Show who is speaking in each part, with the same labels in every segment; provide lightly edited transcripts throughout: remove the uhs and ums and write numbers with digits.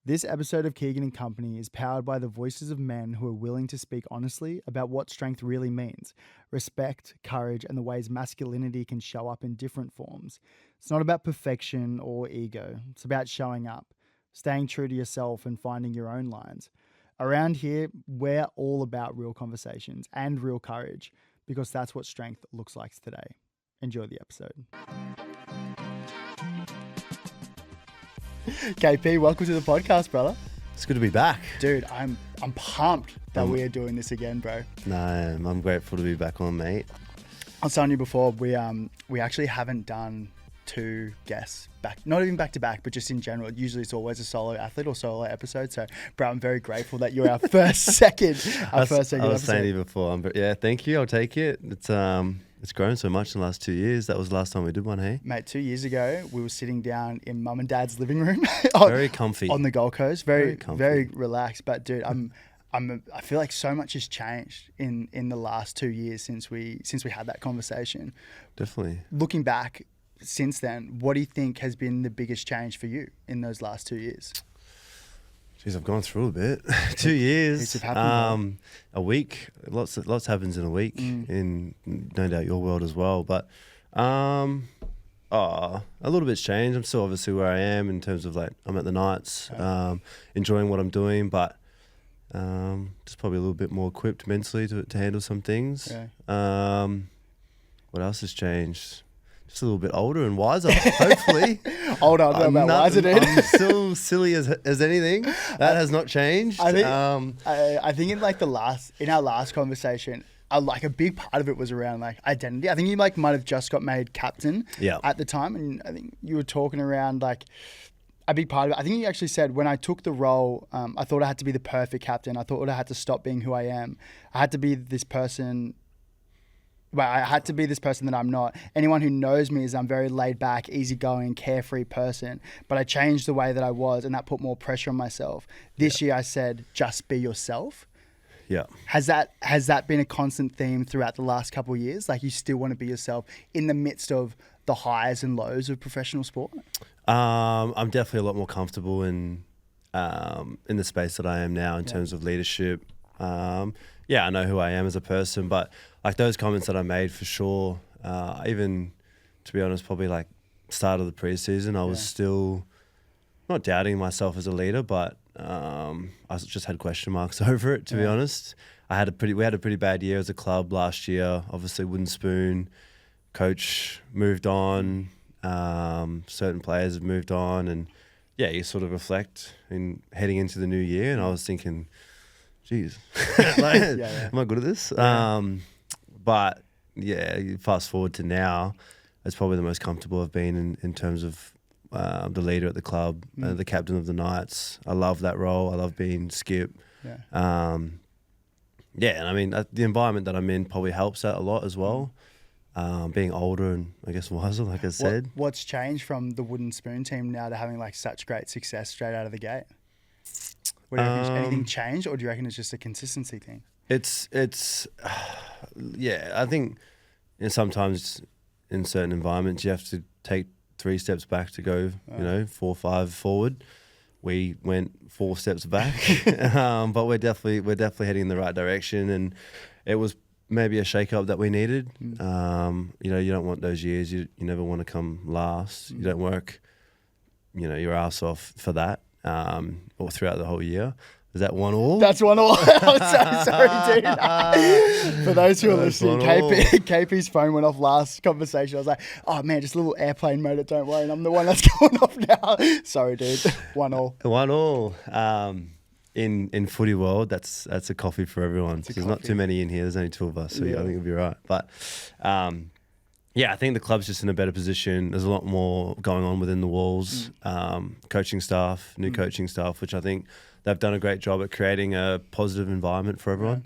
Speaker 1: This episode of Keegan and Company is powered by the voices of men who are willing to speak honestly about what strength really means, respect, courage, and the ways masculinity can show up in different forms. It's not about perfection or ego. It's about showing up, staying true to yourself, and finding your own lines. Around here, we're all about real conversations and real courage because that's what strength looks like today. Enjoy the episode. KP, welcome to the podcast, brother.
Speaker 2: It's good to be back.
Speaker 1: Dude, I'm pumped that we are doing this again, bro.
Speaker 2: No, I'm grateful to be back on, mate.
Speaker 1: I was telling you before, we actually haven't done two guests back, not even back to back, but just in general. Usually it's always a solo athlete or solo episode. So, bro, I'm very grateful that you're our first second episode.
Speaker 2: I was saying to you before, thank you. I'll take it. It's grown so much in the last 2 years. That was the last time we did one, hey?
Speaker 1: Mate, 2 years ago, we were sitting down in mum and dad's living room.
Speaker 2: Very comfy.
Speaker 1: On the Gold Coast. Very
Speaker 2: comfy.
Speaker 1: Very relaxed. But, dude, I feel like so much has changed in the last 2 years since we had that conversation.
Speaker 2: Definitely.
Speaker 1: Looking back since then, what do you think has been the biggest change for you in those last 2 years?
Speaker 2: Jeez, I've gone through a bit. 2 years. A week. Lots happens in a week. In no doubt your world as well. But a little bit's changed. I'm still obviously where I am in terms of like I'm at the Knights, enjoying what I'm doing, but just probably a little bit more equipped mentally to handle some things. Yeah. What else has changed? Just a little bit older and wiser, hopefully.
Speaker 1: Older, I don't know about wiser, dude.
Speaker 2: I'm still silly as anything. That has not changed.
Speaker 1: I think in our last conversation, like a big part of it was around like identity. I think you might have just got made captain at the time, and I think you were talking around like a big part of it. I think you actually said when I took the role, I thought I had to be the perfect captain. I thought I had to stop being who I am. I had to be this person. Well, I had to be this person that I'm not. Anyone who knows me is I'm very laid back, easygoing, carefree person. But I changed the way that I was, and that put more pressure on myself. This year I said, just be yourself.
Speaker 2: Yeah.
Speaker 1: Has that been a constant theme throughout the last couple of years? Like you still want to be yourself in the midst of the highs and lows of professional sport?
Speaker 2: I'm definitely a lot more comfortable in the space that I am now in terms of leadership. Yeah, I know who I am as a person, but like those comments that I made for sure, even to be honest, probably like start of the preseason, I was still not doubting myself as a leader, but I just had question marks over it, to be honest. We had a pretty bad year as a club last year. Obviously, wooden spoon, coach moved on, certain players have moved on, and yeah, you sort of reflect in heading into the new year, and I was thinking, geez, am I good at this? Yeah. But yeah, you fast forward to now, it's probably the most comfortable I've been in terms of the leader at the club, the captain of the Knights. I love that role. I love being skip. Yeah. And I mean, the environment that I'm in probably helps that a lot as well. Being older and I guess wiser, like I said.
Speaker 1: What's changed from the wooden spoon team now to having like such great success straight out of the gate? What do you reckon, anything changed, or do you reckon it's just a consistency thing?
Speaker 2: I think sometimes in certain environments you have to take 3 steps back to go, 4 or 5 forward. We went 4 steps back, but we're definitely heading in the right direction, and it was maybe a shake-up that we needed. You don't want those years. You never want to come last. You don't work, your ass off for that. Or throughout the whole year. Is that 1-1?
Speaker 1: That's 1-1. I'm so sorry, dude. For those who are listening, KP's phone went off last conversation. I was like, oh man, just a little airplane mode, don't worry. And I'm the one that's going off now. Sorry, dude. 1-1.
Speaker 2: 1-1. In footy world, that's a coffee for everyone. There's not too many in here. There's only 2 of us, so I think it'll be right. But yeah, I think the club's just in a better position. There's a lot more going on within the walls. Coaching staff, new coaching staff, which I think they've done a great job at creating a positive environment for everyone.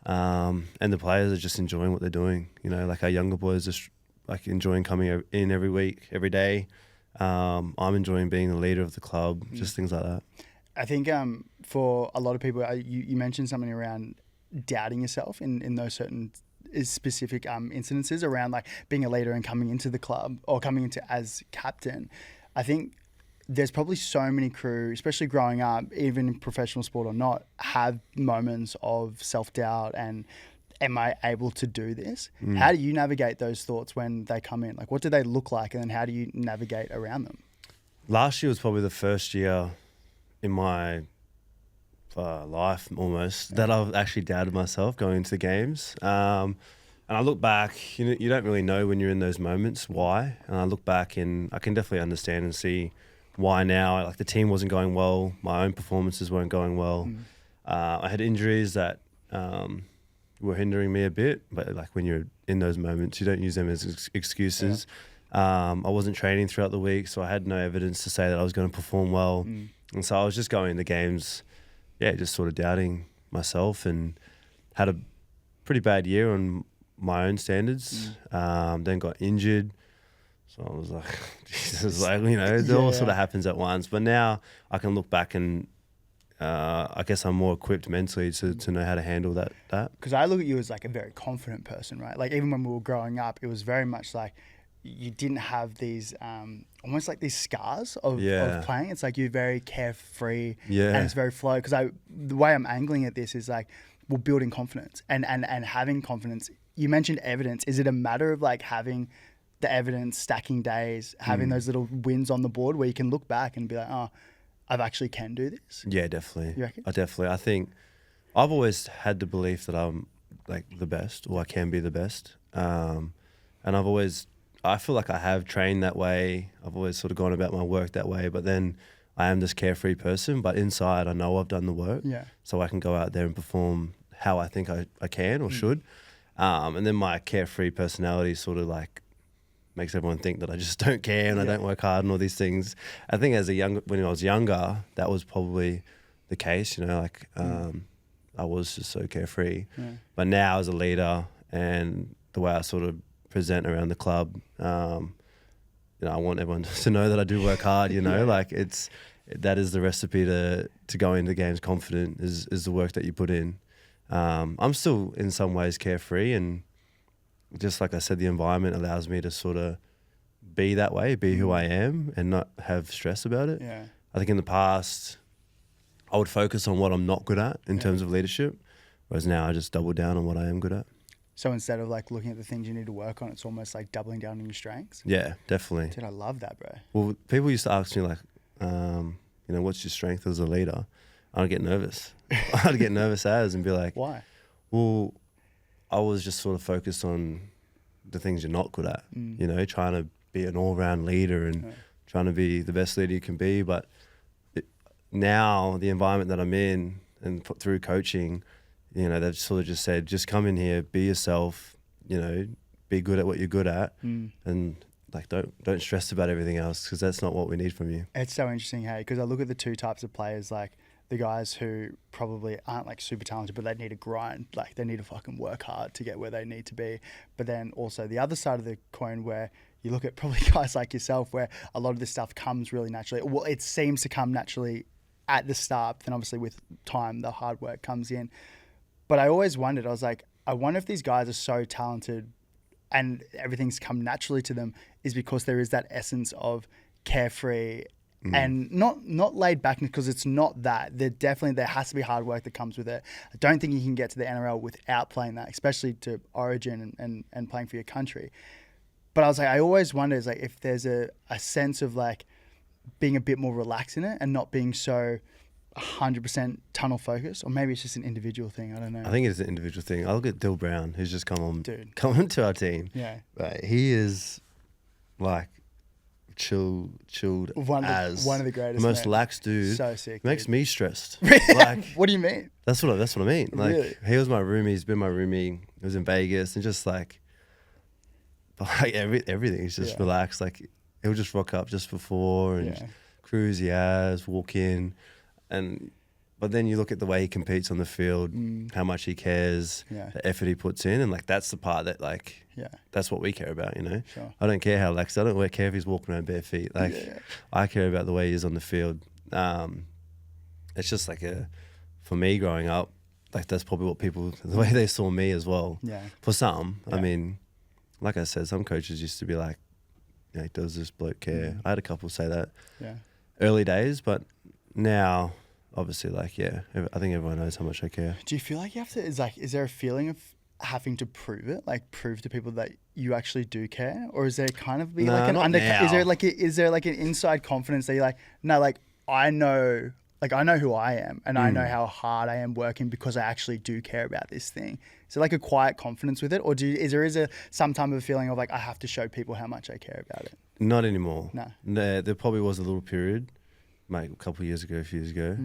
Speaker 2: And the players are just enjoying what they're doing. Like our younger boys are like enjoying coming in every week, every day. I'm enjoying being the leader of the club, just things like that.
Speaker 1: I think for a lot of people, you mentioned something around doubting yourself in those certain specific incidences around like being a leader and coming into the club or coming into as captain. I think there's probably so many crew, especially growing up, even in professional sport or not, have moments of self-doubt and am I able to do this? How do you navigate those thoughts when they come in? Like, what do they look like, and then how do you navigate around them?
Speaker 2: Last year was probably the first year in my life almost that I've actually doubted myself going into the games. And I look back, you don't really know when you're in those moments why. And I look back and I can definitely understand and see why now. Like the team wasn't going well, my own performances weren't going well. I had injuries that were hindering me a bit, but like when you're in those moments, you don't use them as excuses. I wasn't training throughout the week, so I had no evidence to say that I was going to perform well. And so I was just going to games, just sort of doubting myself, and had a pretty bad year on my own standards. Then got injured. So I was like, Jesus, like, it all sort of happens at once. But now I can look back and I guess I'm more equipped mentally to know how to handle that.
Speaker 1: Because I look at you as like a very confident person, right? Like even when we were growing up, it was very much like you didn't have these almost like these scars of playing. It's like you're very carefree and it's very flow. Because the way I'm angling at this is like we're building confidence and having confidence. You mentioned evidence. Is it a matter of like having the evidence, stacking days, having those little wins on the board where you can look back and be like, oh, I've actually can do this? Yeah,
Speaker 2: definitely.
Speaker 1: You reckon?
Speaker 2: I think I've always had the belief that I'm like the best, or I can be the best. And I feel like I have trained that way. I've always sort of gone about my work that way, but then I am this carefree person, but inside I know I've done the work. So I can go out there and perform how I think I can or should. And then my carefree personality sort of like makes everyone think that I just don't care and I don't work hard and all these things. I think when I was younger, that was probably the case, I was just so carefree. But now as a leader and the way I sort of present around the club, I want everyone to know that I do work hard, like that is the recipe to go into games confident is the work that you put in. I'm still in some ways carefree, and just like I said, the environment allows me to sort of be that way, be who I am and not have stress about it. I think in the past, I would focus on what I'm not good at in terms of leadership, whereas now I just double down on what I am good at.
Speaker 1: So instead of like looking at the things you need to work on, it's almost like doubling down on your strengths?
Speaker 2: Yeah, definitely.
Speaker 1: Dude, I love that, bro.
Speaker 2: Well, people used to ask me like, what's your strength as a leader? I'd get nervous. I'd get nervous and be like,
Speaker 1: why?
Speaker 2: Well, I was just sort of focused on the things you're not good at, trying to be an all-round leader and trying to be the best leader you can be. But now the environment that I'm in and through coaching, they've sort of just said, just come in here, be yourself, be good at what you're good at, and like don't stress about everything else, because that's not what we need from you.
Speaker 1: It's so interesting, hey, because I look at the two types of players, like the guys who probably aren't like super talented, but they need to grind, like they need to fucking work hard to get where they need to be. But then also the other side of the coin, where you look at probably guys like yourself, where a lot of this stuff comes really naturally. Well, it seems to come naturally at the start, then obviously with time, the hard work comes in. But I always wondered, I was like, I wonder if these guys are so talented and everything's come naturally to them is because there is that essence of carefree and not laid back, because it's not that. There has to be hard work that comes with it. I don't think you can get to the NRL without playing that, especially to Origin and playing for your country. But I was like, I always wonder is like if there's a sense of like being a bit more relaxed in it and not being so 100% tunnel focused, or maybe it's just an individual thing. I don't know.
Speaker 2: I think it's an individual thing. I look at Dill Brown, who's just come on to our team.
Speaker 1: Yeah,
Speaker 2: but he is like chilled
Speaker 1: one of the greatest,
Speaker 2: most lax dude.
Speaker 1: So sick.
Speaker 2: Makes me stressed.
Speaker 1: Like, what do you mean?
Speaker 2: That's what I mean. Like,
Speaker 1: really?
Speaker 2: He was my roomie. He's been my roomie. He was in Vegas, and just like everything. He's just relaxed. Like he'll just rock up just before and cruise the ass, walk in. But then you look at the way he competes on the field, how much he cares, the effort he puts in, and like that's the part that like that's what we care about,
Speaker 1: Sure.
Speaker 2: I don't care how lax. I don't care if he's walking around bare feet. Like I care about the way he is on the field. It's just like for me growing up, like that's probably what the way they saw me as well.
Speaker 1: Yeah.
Speaker 2: For some, I mean, like I said, some coaches used to be like, does this bloke care? I had a couple say that.
Speaker 1: Yeah.
Speaker 2: early days, but now obviously I think everyone knows how much I care.
Speaker 1: Do you feel like you have to, is there a feeling of having to prove it, like prove to people that you actually do care? Or is there kind of is there like an inside confidence that you're like, no, like I know who I am and I know how hard I am working because I actually do care about this thing. Is there like a quiet confidence with it? Or is there some type of feeling of like, I have to show people how much I care about it?
Speaker 2: Not anymore.
Speaker 1: No.
Speaker 2: There probably was a little period, like a couple of years ago, a few years ago.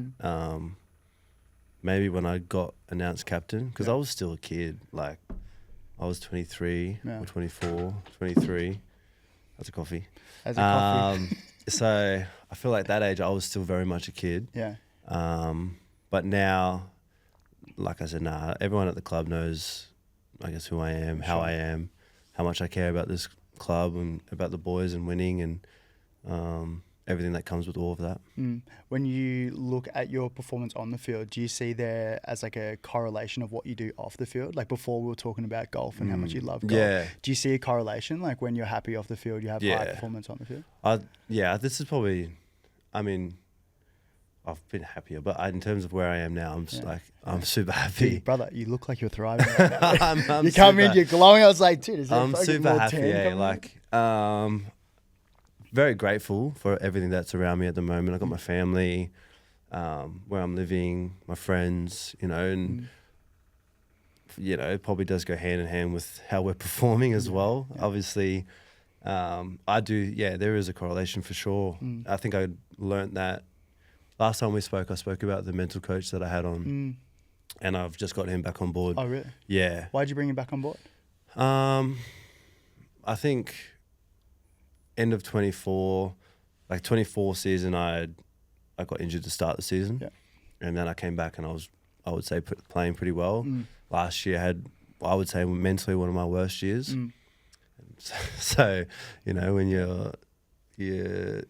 Speaker 2: Maybe when I got announced captain, because I was still a kid. Like, I was 23 or 24, 23. That's a coffee. So I feel like that age, I was still very much a kid.
Speaker 1: Yeah.
Speaker 2: But now, like I said, everyone at the club knows, I guess, who I am, how I am, how much I care about this club and about the boys and winning and everything that comes with all of that.
Speaker 1: When you look at your performance on the field, do you see there as like a correlation of what you do off the field? Like before we were talking about golf and how much you love golf.
Speaker 2: Yeah.
Speaker 1: Do you see a correlation? Like when you're happy off the field, you have high performance on the field?
Speaker 2: This is probably, I mean, I've been happier, but in terms of where I am now, I'm super happy.
Speaker 1: Dude, brother, you look like you're thriving right now.
Speaker 2: I'm
Speaker 1: you come in, you're glowing. I was like, dude,
Speaker 2: I'm super happy. Very grateful for everything that's around me at the moment. I got my family, where I'm living, my friends, and it probably does go hand in hand with how we're performing as well. Yeah. Obviously, I do. Yeah, there is a correlation for sure. I think I learned that last time we spoke. I spoke about the mental coach that I had on, and I've just got him back on board.
Speaker 1: Oh, really?
Speaker 2: Yeah.
Speaker 1: Why'd you bring him back on board?
Speaker 2: I think end of 24 season, I got injured to start the season, and then I came back and I would say playing pretty well. Last year I would say mentally one of my worst years. So when you're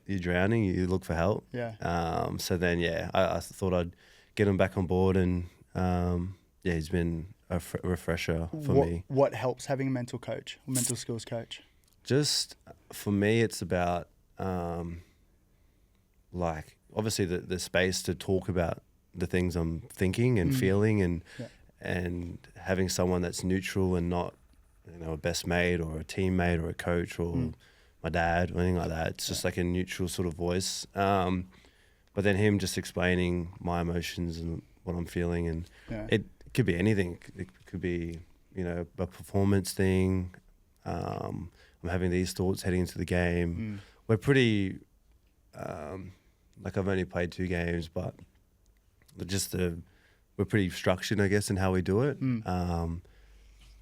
Speaker 2: drowning, you look for help. So then I thought I'd get him back on board, and he's been a refresher for me.
Speaker 1: What helps having a mental coach, a mental skills coach?
Speaker 2: Just for me, it's about obviously the space to talk about the things I'm thinking and feeling, and having someone that's neutral and not a best mate or a teammate or a coach or my dad or anything like that. It's just like a neutral sort of voice. But then him just explaining my emotions and what I'm feeling, and it could be anything. It could be a performance thing. I'm having these thoughts heading into the game. We're pretty, I've only played 2 games, but we're pretty structured, I guess, in how we do it.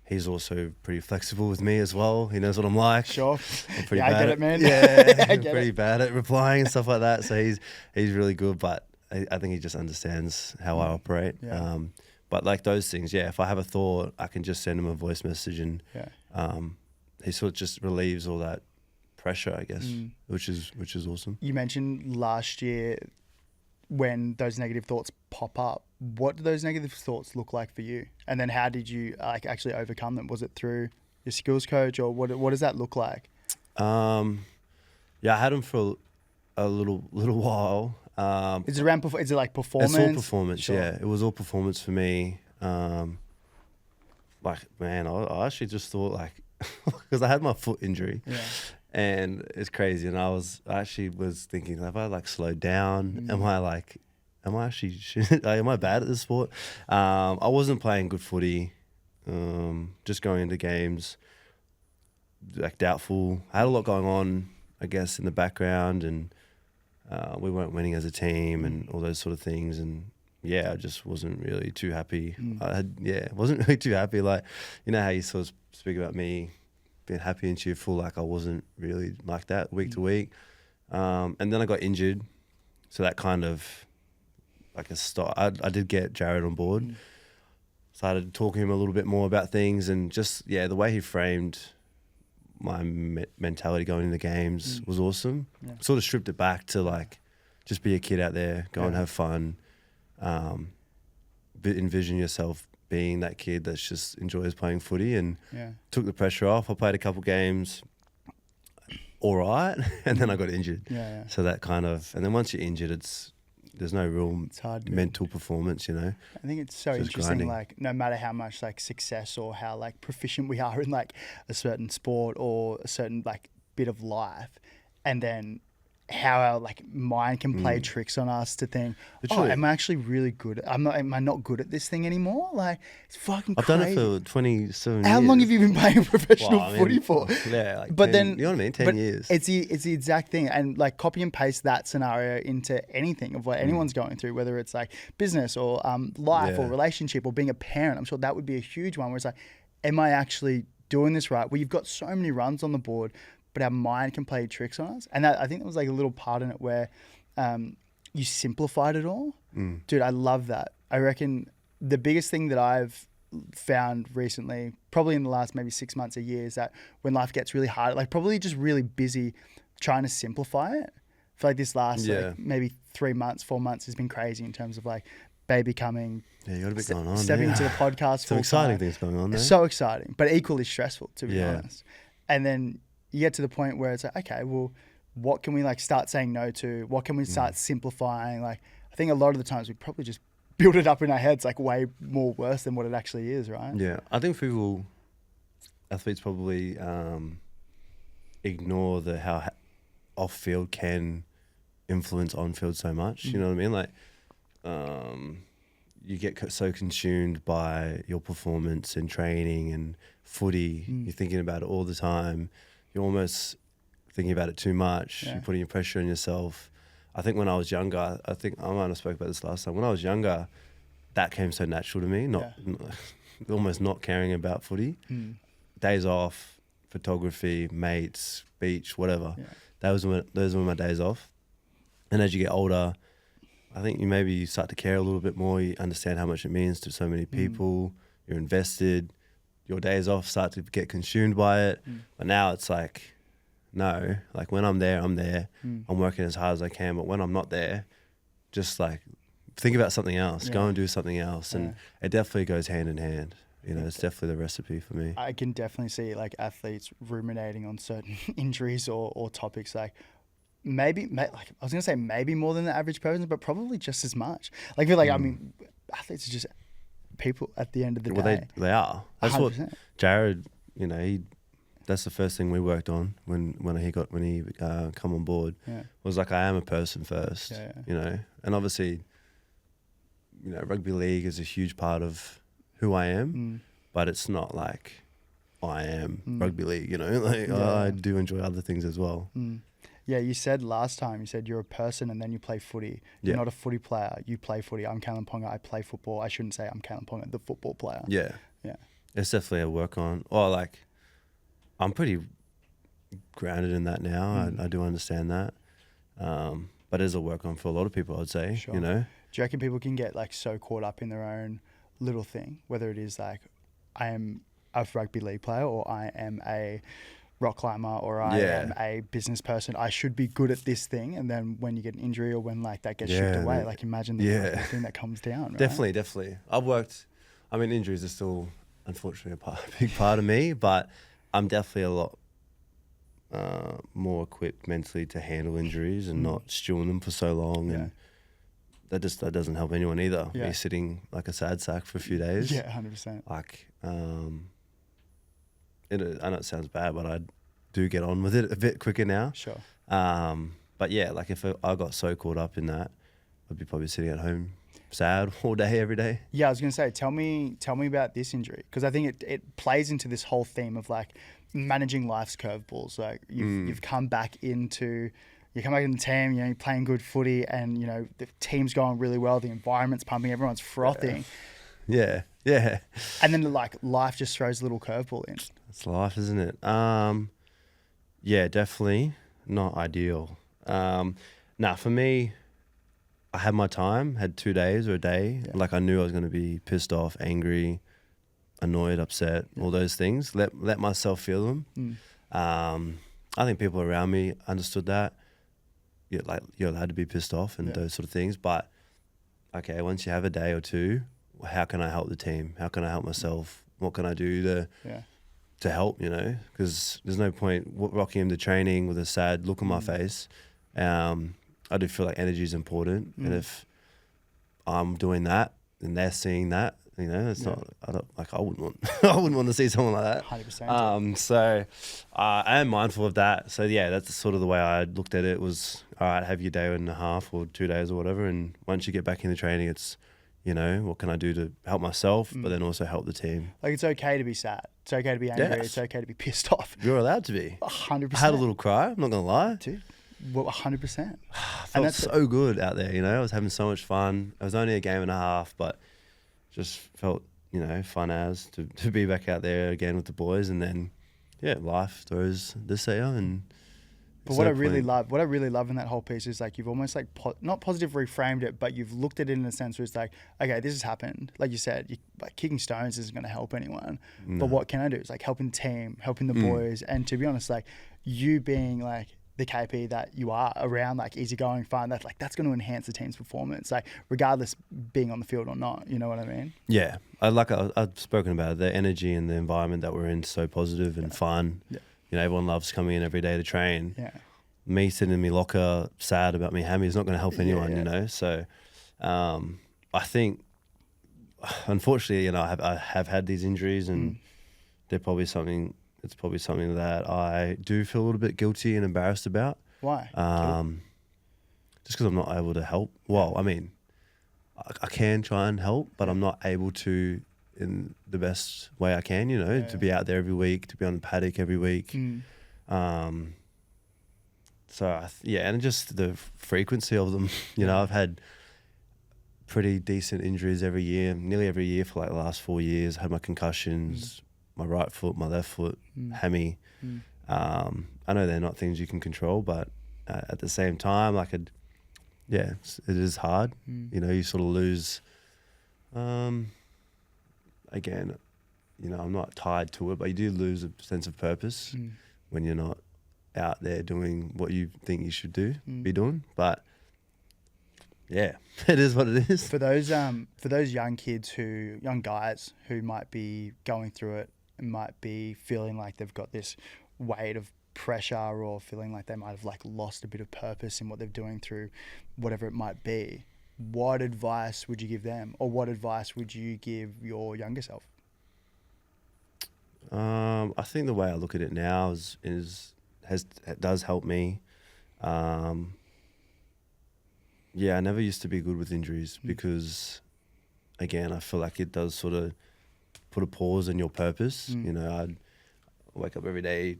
Speaker 2: He's also pretty flexible with me as well. He knows what I'm like.
Speaker 1: Sure.
Speaker 2: I'm pretty
Speaker 1: I
Speaker 2: bad
Speaker 1: get it, man.
Speaker 2: I'm pretty bad at replying and stuff like that. So he's really good, but I think he just understands how I operate.
Speaker 1: Yeah.
Speaker 2: But like those things, if I have a thought, I can just send him a voice message, and he sort of just relieves all that pressure, I guess, which is awesome.
Speaker 1: You mentioned last year when those negative thoughts pop up. What do those negative thoughts look like for you? And then how did you actually overcome them? Was it through your skills coach, or what does that look like?
Speaker 2: I had him for a little while.
Speaker 1: Is it around? Is it like performance?
Speaker 2: It's all performance.
Speaker 1: Sure.
Speaker 2: Yeah, it was all performance for me. I actually just thought because I had my foot injury, and it's crazy. And I actually was thinking, have I slowed down? Am I actually am I bad at this sport? I wasn't playing good footy. Just going into games doubtful. I had a lot going on, I guess, in the background, and we weren't winning as a team and all those sort of things. And I just wasn't really too happy. Wasn't really too happy. Like, how you sort of speak about me being happy and cheerful. Like, I wasn't really like that week to week. And then I got injured, so that kind of a start. I did get Jared on board. Started talking to him a little bit more about things, and just the way he framed my mentality going into games was awesome. Sort of stripped it back to just be a kid out there, go and have fun. Envision yourself being that kid that just enjoys playing footy, and took the pressure off. I played a couple games, all right, and then I got injured.
Speaker 1: Yeah.
Speaker 2: So that kind of, and then once you're injured, there's no real mental performance, you know.
Speaker 1: I think it's so interesting, grinding. Like no matter how much like success or how like proficient we are in like a certain sport or a certain like bit of life, and then how our like mind can play tricks on us to think, oh, am I actually really good? Am I not good at this thing anymore? Like it's fucking
Speaker 2: I've
Speaker 1: crazy.
Speaker 2: done it for 27 years.
Speaker 1: How long have you been playing professional footy for?
Speaker 2: Yeah, like
Speaker 1: but
Speaker 2: 10,
Speaker 1: then
Speaker 2: you know what I mean? 10 years.
Speaker 1: It's the exact thing, and like copy and paste that scenario into anything of what anyone's going through, whether it's like business or life or relationship or being a parent. I'm sure that would be a huge one where it's like, am I actually doing this right? Well, you've got so many runs on the board, but our mind can play tricks on us. And I think there was like a little part in it where you simplified it all. Dude, I love that. I reckon the biggest thing that I've found recently, probably in the last maybe 6 months, a year, is that when life gets really hard, like probably just really busy trying to simplify it. I feel like this last like maybe 3 months, 4 months has been crazy in terms of like baby coming.
Speaker 2: Yeah, you got a bit going on.
Speaker 1: Stepping into the podcast.
Speaker 2: Some exciting things going on there.
Speaker 1: It's so exciting, but equally stressful, to be honest. And then you get to the point where it's like, okay, well, what can we like start saying no to? What can we start simplifying? Like, I think a lot of the times we probably just build it up in our heads like way more worse than what it actually is, right?
Speaker 2: Yeah, I think athletes probably ignore how off field can influence on field so much. You know what I mean? Like, you get so consumed by your performance and training and footy. You're thinking about it all the time. You're almost thinking about it too much. You're putting pressure on yourself. I think when I was younger, I think I might have spoke about this last time. When I was younger, that came so natural to me. Almost not caring about footy. Days off, photography, mates, beach, whatever. Those were my days off. And as you get older, I think you start to care a little bit more. You understand how much it means to so many people. You're invested. Your days off start to get consumed by it. But now it's like, no, like when I'm there, I'm there. I'm working as hard as I can. But when I'm not there, just like think about something else. Go and do something else. And it definitely goes hand in hand. You know, it's definitely the recipe for me.
Speaker 1: I can definitely see like athletes ruminating on certain injuries or topics like, maybe like I was gonna say maybe more than the average person, but probably just as much. Like I feel like I mean, athletes are just people at the end of the day.
Speaker 2: Well, they are. That's 100%. What Jared. You know, that's the first thing we worked on when he come on board. Was like, I am a person first. You know, and obviously, you know, rugby league is a huge part of who I am, but it's not like I am rugby league. You know, like I do enjoy other things as well.
Speaker 1: Yeah, you said last time, you said you're a person and then you play footy. You're not a footy player, you play footy. I'm Kalyn Ponga, I play football. I shouldn't say I'm Kalyn Ponga, the football player. Yeah.
Speaker 2: It's definitely a work on. Or like, I'm pretty grounded in that now. I do understand that. But it is a work on for a lot of people, I'd say, you know.
Speaker 1: Do you reckon people can get like so caught up in their own little thing, whether it is like, I am a rugby league player or I am a rock climber or I am a business person, I should be good at this thing, and then when you get an injury or when like that gets stripped away, like imagine the thing that comes down, right?
Speaker 2: Definitely. Injuries are still unfortunately a big part of me, but I'm definitely a lot more equipped mentally to handle injuries and not stewing them for so long, and that doesn't help anyone either. Be sitting like a sad sack for a few days.
Speaker 1: 100%.
Speaker 2: Like I know it sounds bad, but I do get on with it a bit quicker now.
Speaker 1: Sure.
Speaker 2: But yeah, like if I got so caught up in that, I'd be probably sitting at home sad all day, every day.
Speaker 1: Yeah, I was going to say, tell me about this injury, because I think it plays into this whole theme of like managing life's curveballs. Like you've come back in the team, you know, you're playing good footy and, you know, the team's going really well, the environment's pumping, everyone's frothing.
Speaker 2: Yeah.
Speaker 1: And then like life just throws a little curveball in.
Speaker 2: It's life, isn't it? Yeah, definitely not ideal. For me, I had my time, had 2 days or a day. Yeah. Like I knew I was going to be pissed off, angry, annoyed, upset, all those things. Let myself feel them. I think people around me understood that. You're allowed to be pissed off and those sort of things. But okay, once you have a day or two, how can I help the team? How can I help myself? What can I do to to help, you know, because there's no point rocking him to training with a sad look on my face. I do feel like energy is important, and if I'm doing that and they're seeing that, you know, it's not. I wouldn't want. I wouldn't want to see someone like that.
Speaker 1: 100%.
Speaker 2: So I am mindful of that. So yeah, that's sort of the way I looked at it. Was all right. Have your day and a half or 2 days or whatever, and once you get back into training, it's, you know, what can I do to help myself, but then also help the team.
Speaker 1: Like, it's okay to be sad. It's okay to be angry.
Speaker 2: Yes.
Speaker 1: It's okay to be pissed off.
Speaker 2: You're allowed to be.
Speaker 1: 100%.
Speaker 2: I had a little cry. I'm not gonna lie.
Speaker 1: Dude, well, 100%.
Speaker 2: Felt so good out there, you know. I was having so much fun. It was only a game and a half, but just felt, you know, fun as to be back out there again with the boys. And then, yeah, life throws this at you. And
Speaker 1: but what I really love in that whole piece is like, you've almost like not positive reframed it, but you've looked at it in a sense where it's like, okay, this has happened. Like you said, like kicking stones isn't going to help anyone. No. But what can I do? It's like helping the team, helping the boys. And to be honest, like you being like the KP that you are around, like easygoing, fun, that's going to enhance the team's performance, like regardless being on the field or not. You know what I mean?
Speaker 2: Yeah, I've spoken about it. The energy and the environment that we're in is so positive and fun. Yeah. You know, everyone loves coming in every day to train. Yeah. Me sitting in my locker sad about me hammy is not going to help anyone. You know, so I think unfortunately, you know, I have had these injuries, and they're probably something. It's probably something that I do feel a little bit guilty and embarrassed about.
Speaker 1: Why?
Speaker 2: Just because I'm not able to help. Well, I mean, I can try and help, but I'm not able to in the best way I can, you know, to be out there every week, to be on the paddock every week. So, and just the frequency of them. You know, I've had pretty decent injuries nearly every year for like the last 4 years. I had my concussions, my right foot, my left foot, hammy. I know they're not things you can control, but at the same time, it is hard. You know, you sort of lose, again, you know, I'm not tied to it, but you do lose a sense of purpose when you're not out there doing what you think you should be doing. But yeah, it is what it is.
Speaker 1: For those young guys who might be going through it and might be feeling like they've got this weight of pressure, or feeling like they might have like lost a bit of purpose in what they're doing through whatever it might be, what advice would you give them, or what advice would you give your younger self?
Speaker 2: I think the way I look at it now does help me. I never used to be good with injuries because, again, I feel like it does sort of put a pause in your purpose. You know, I'd wake up every day,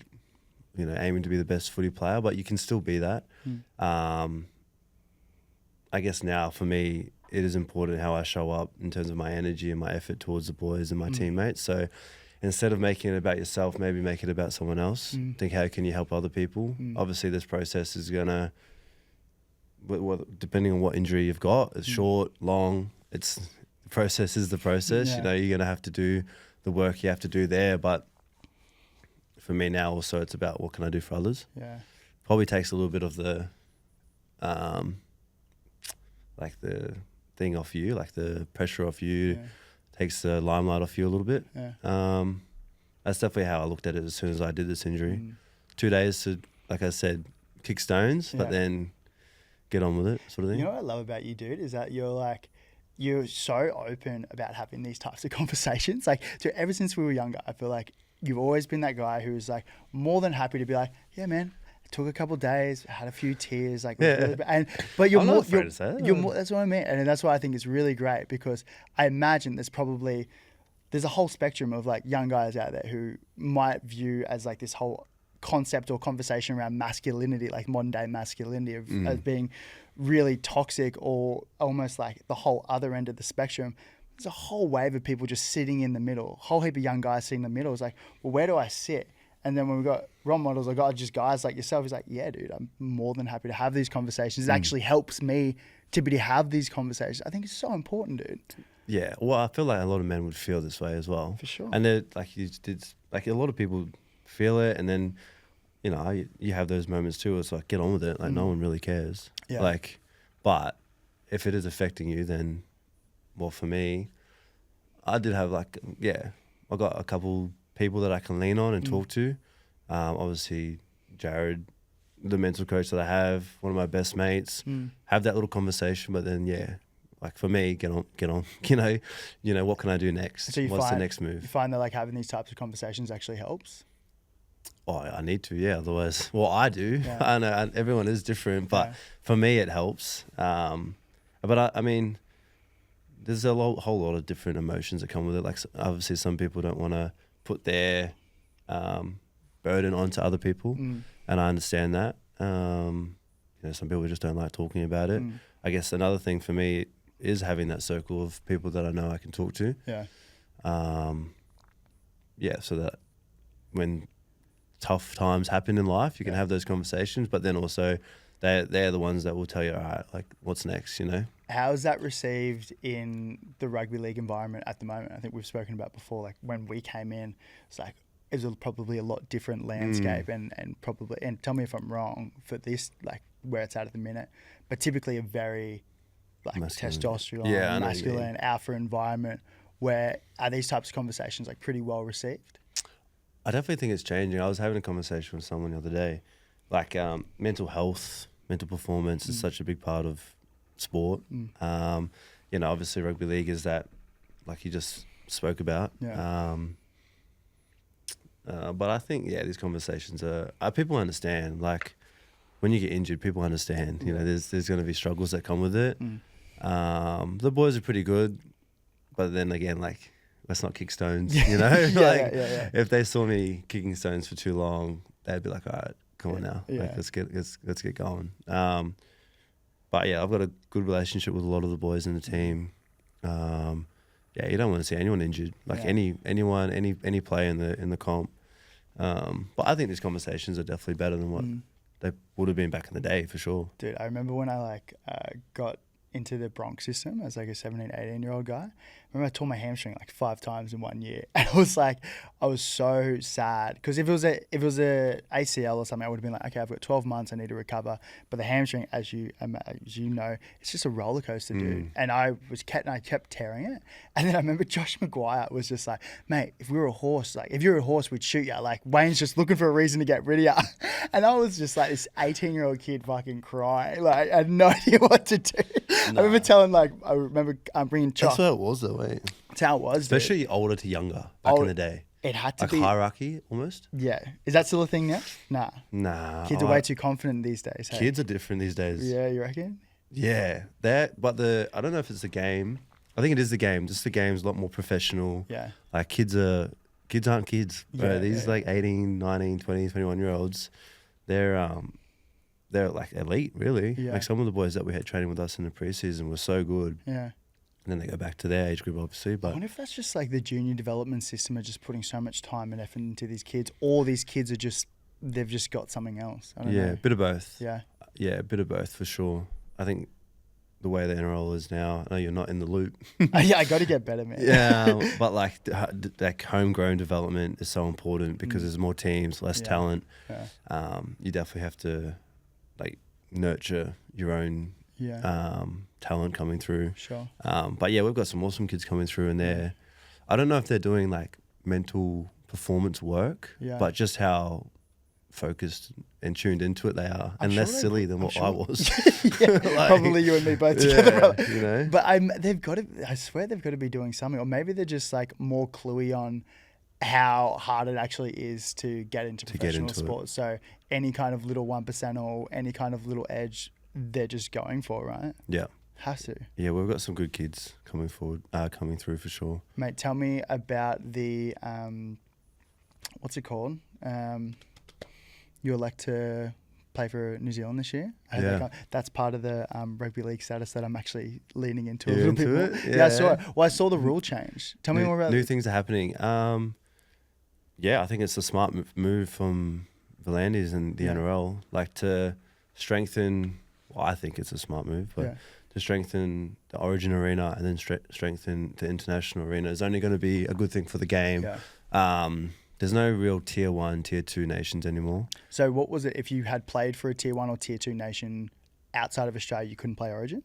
Speaker 2: you know, aiming to be the best footy player, but you can still be that. I guess now for me, it is important how I show up in terms of my energy and my effort towards the boys and my teammates. So instead of making it about yourself, maybe make it about someone else. Think, how can you help other people? Obviously, this process is going to, depending on what injury you've got, it's short, long, the process is the process. You know, you're going to have to do the work you have to do there. But for me now also, it's about what can I do for others? Yeah. Probably takes a little bit of the, like the thing off you, like the pressure off you, takes the limelight off you a little bit. That's definitely how I looked at it as soon as I did this injury. 2 days to, like I said, kick stones, but then get on with it, sort of thing.
Speaker 1: You know what I love about you, dude, is that you're so open about having these types of conversations. Like, ever since we were younger, I feel like you've always been that guy who's like more than happy to be like, yeah, man, it took a couple of days, had a few tears, like, but you're more, that's what I mean. And that's why I think it's really great, because I imagine there's a whole spectrum of like young guys out there who might view as like this whole concept or conversation around masculinity, like modern day masculinity, as being really toxic, or almost like the whole other end of the spectrum. There's a whole wave of people just sitting in the middle, a whole heap of young guys sitting in the middle. It's like, well, where do I sit? And then when we've got role models, I got just guys like yourself, he's like, yeah, dude, I'm more than happy to have these conversations. It actually helps me to have these conversations. I think it's so important, dude.
Speaker 2: Yeah, well, I feel like a lot of men would feel this way as well.
Speaker 1: For sure.
Speaker 2: And they're like, like a lot of people feel it, and then, you know, you have those moments too. It's like, get on with it. Like, no one really cares. Yeah. Like, but if it is affecting you, then, well, for me, I did have I got a couple people that I can lean on and talk to. Obviously, Jared, the mental coach that I have, one of my best mates, have that little conversation. But then, like for me, get on. What can I do next?
Speaker 1: So
Speaker 2: What's the next move?
Speaker 1: You find that like having these types of conversations actually helps?
Speaker 2: Oh, I need to, otherwise, well, I do.
Speaker 1: Yeah.
Speaker 2: I know everyone is different, but for me, it helps. But I mean, there's a whole lot of different emotions that come with it. Like obviously, some people don't want to put their burden onto other people, and I understand that. Some people just don't like talking about it. I guess another thing for me is having that circle of people that I know I can talk to. So that when tough times happen in life, you can have those conversations, but then also they're the ones that will tell you, all right, like what's next, How
Speaker 1: is that received in the rugby league environment at the moment? I think we've spoken about before, like when we came in, it's like it was probably a lot different landscape and tell me if I'm wrong for this, like where it's at the minute, but typically a very like masculine. Testosterone, masculine, alpha environment. Where are these types of conversations like pretty well received?
Speaker 2: I definitely think it's changing. I was having a conversation with someone the other day, like mental health, mental performance is such a big part of sport. Obviously rugby league is that, like you just spoke about. But I think, these conversations people understand. Like when you get injured, people understand. There's going to be struggles that come with it. The boys are pretty good, but then again, like, let's not kick stones, If they saw me kicking stones for too long, they'd be like, all right, come on now. Like, let's get going. But I've got a good relationship with a lot of the boys in the team. You don't want to see anyone injured, like anyone, any player in the comp. But I think these conversations are definitely better than what they would have been back in the day, for sure.
Speaker 1: Dude, I remember when I got into the Bronx system as like a 17, 18-year-old guy. I remember I tore my hamstring like 5 times in 1 year. And I was so sad because if it was a ACL or something, I would have been like, okay, I've got 12 months, I need to recover. But the hamstring, as you know, it's just a roller coaster, dude. And I kept tearing it. And then I remember Josh McGuire was just like, mate, if you're a horse, we'd shoot you. Like Wayne's just looking for a reason to get rid of you. And I was just like this 18-year-old kid fucking crying. Like I had no idea what to do. No. I remember bringing Chalk.
Speaker 2: That's what it was though, mate.
Speaker 1: That's how it was,
Speaker 2: especially
Speaker 1: dude.
Speaker 2: Older to younger back in the day.
Speaker 1: It had to
Speaker 2: like
Speaker 1: be
Speaker 2: hierarchy almost.
Speaker 1: Yeah, is that still a thing now? Nah. Kids are way too confident these days. Hey?
Speaker 2: Kids are different these days.
Speaker 1: Yeah, you reckon?
Speaker 2: Yeah, I don't know if it's the game. I think it is the game. Just the game's a lot more professional.
Speaker 1: Yeah.
Speaker 2: Like kids aren't kids. Bro. These like 18, 19, 20, 21-year-olds, they're like elite, really.
Speaker 1: Yeah.
Speaker 2: Like some of the boys that we had training with us in the preseason were so good.
Speaker 1: Yeah.
Speaker 2: And then they go back to their age group, obviously. But
Speaker 1: I wonder if that's just like the junior development system are just putting so much time and effort into these kids, or these kids they've just got something else. I don't know.
Speaker 2: A bit of both.
Speaker 1: Yeah. Yeah,
Speaker 2: a bit of both for sure. I think the way the NRL is now, I know you're not in the loop.
Speaker 1: I got to get better, man.
Speaker 2: Yeah, but like homegrown development is so important because there's more teams, less talent.
Speaker 1: Yeah.
Speaker 2: You definitely have to like nurture your own talent coming through.
Speaker 1: Sure.
Speaker 2: But we've got some awesome kids coming through, and I don't know if they're doing like mental performance work, but just how focused and tuned into it they are, and less silly than what I was.
Speaker 1: Probably you and me both together, brother.
Speaker 2: You know.
Speaker 1: But I swear they've got to be doing something, or maybe they're just like more cluey on how hard it actually is to get into professional sports. So any kind of little 1% or any kind of little edge, they're just going for, right?
Speaker 2: Yeah.
Speaker 1: Has to.
Speaker 2: Yeah, we've got some good kids coming through for sure.
Speaker 1: Mate, tell me about the, what's it called? You elect to play for New Zealand this year. That's part of the rugby league status that I'm actually leaning into a little bit more. Yeah, I saw it. Well, I saw the rule change. Tell me more about
Speaker 2: new things are happening. I think it's a smart move from Volandis and the NRL, like to strengthen. Well, I think it's a smart move, but to strengthen the Origin arena and then strengthen the international arena is only going to be a good thing for the game. Yeah. There's no real tier 1, tier 2 nations anymore. So
Speaker 1: what was it? If you had played for a tier 1 or tier 2 nation outside of Australia, you couldn't play Origin?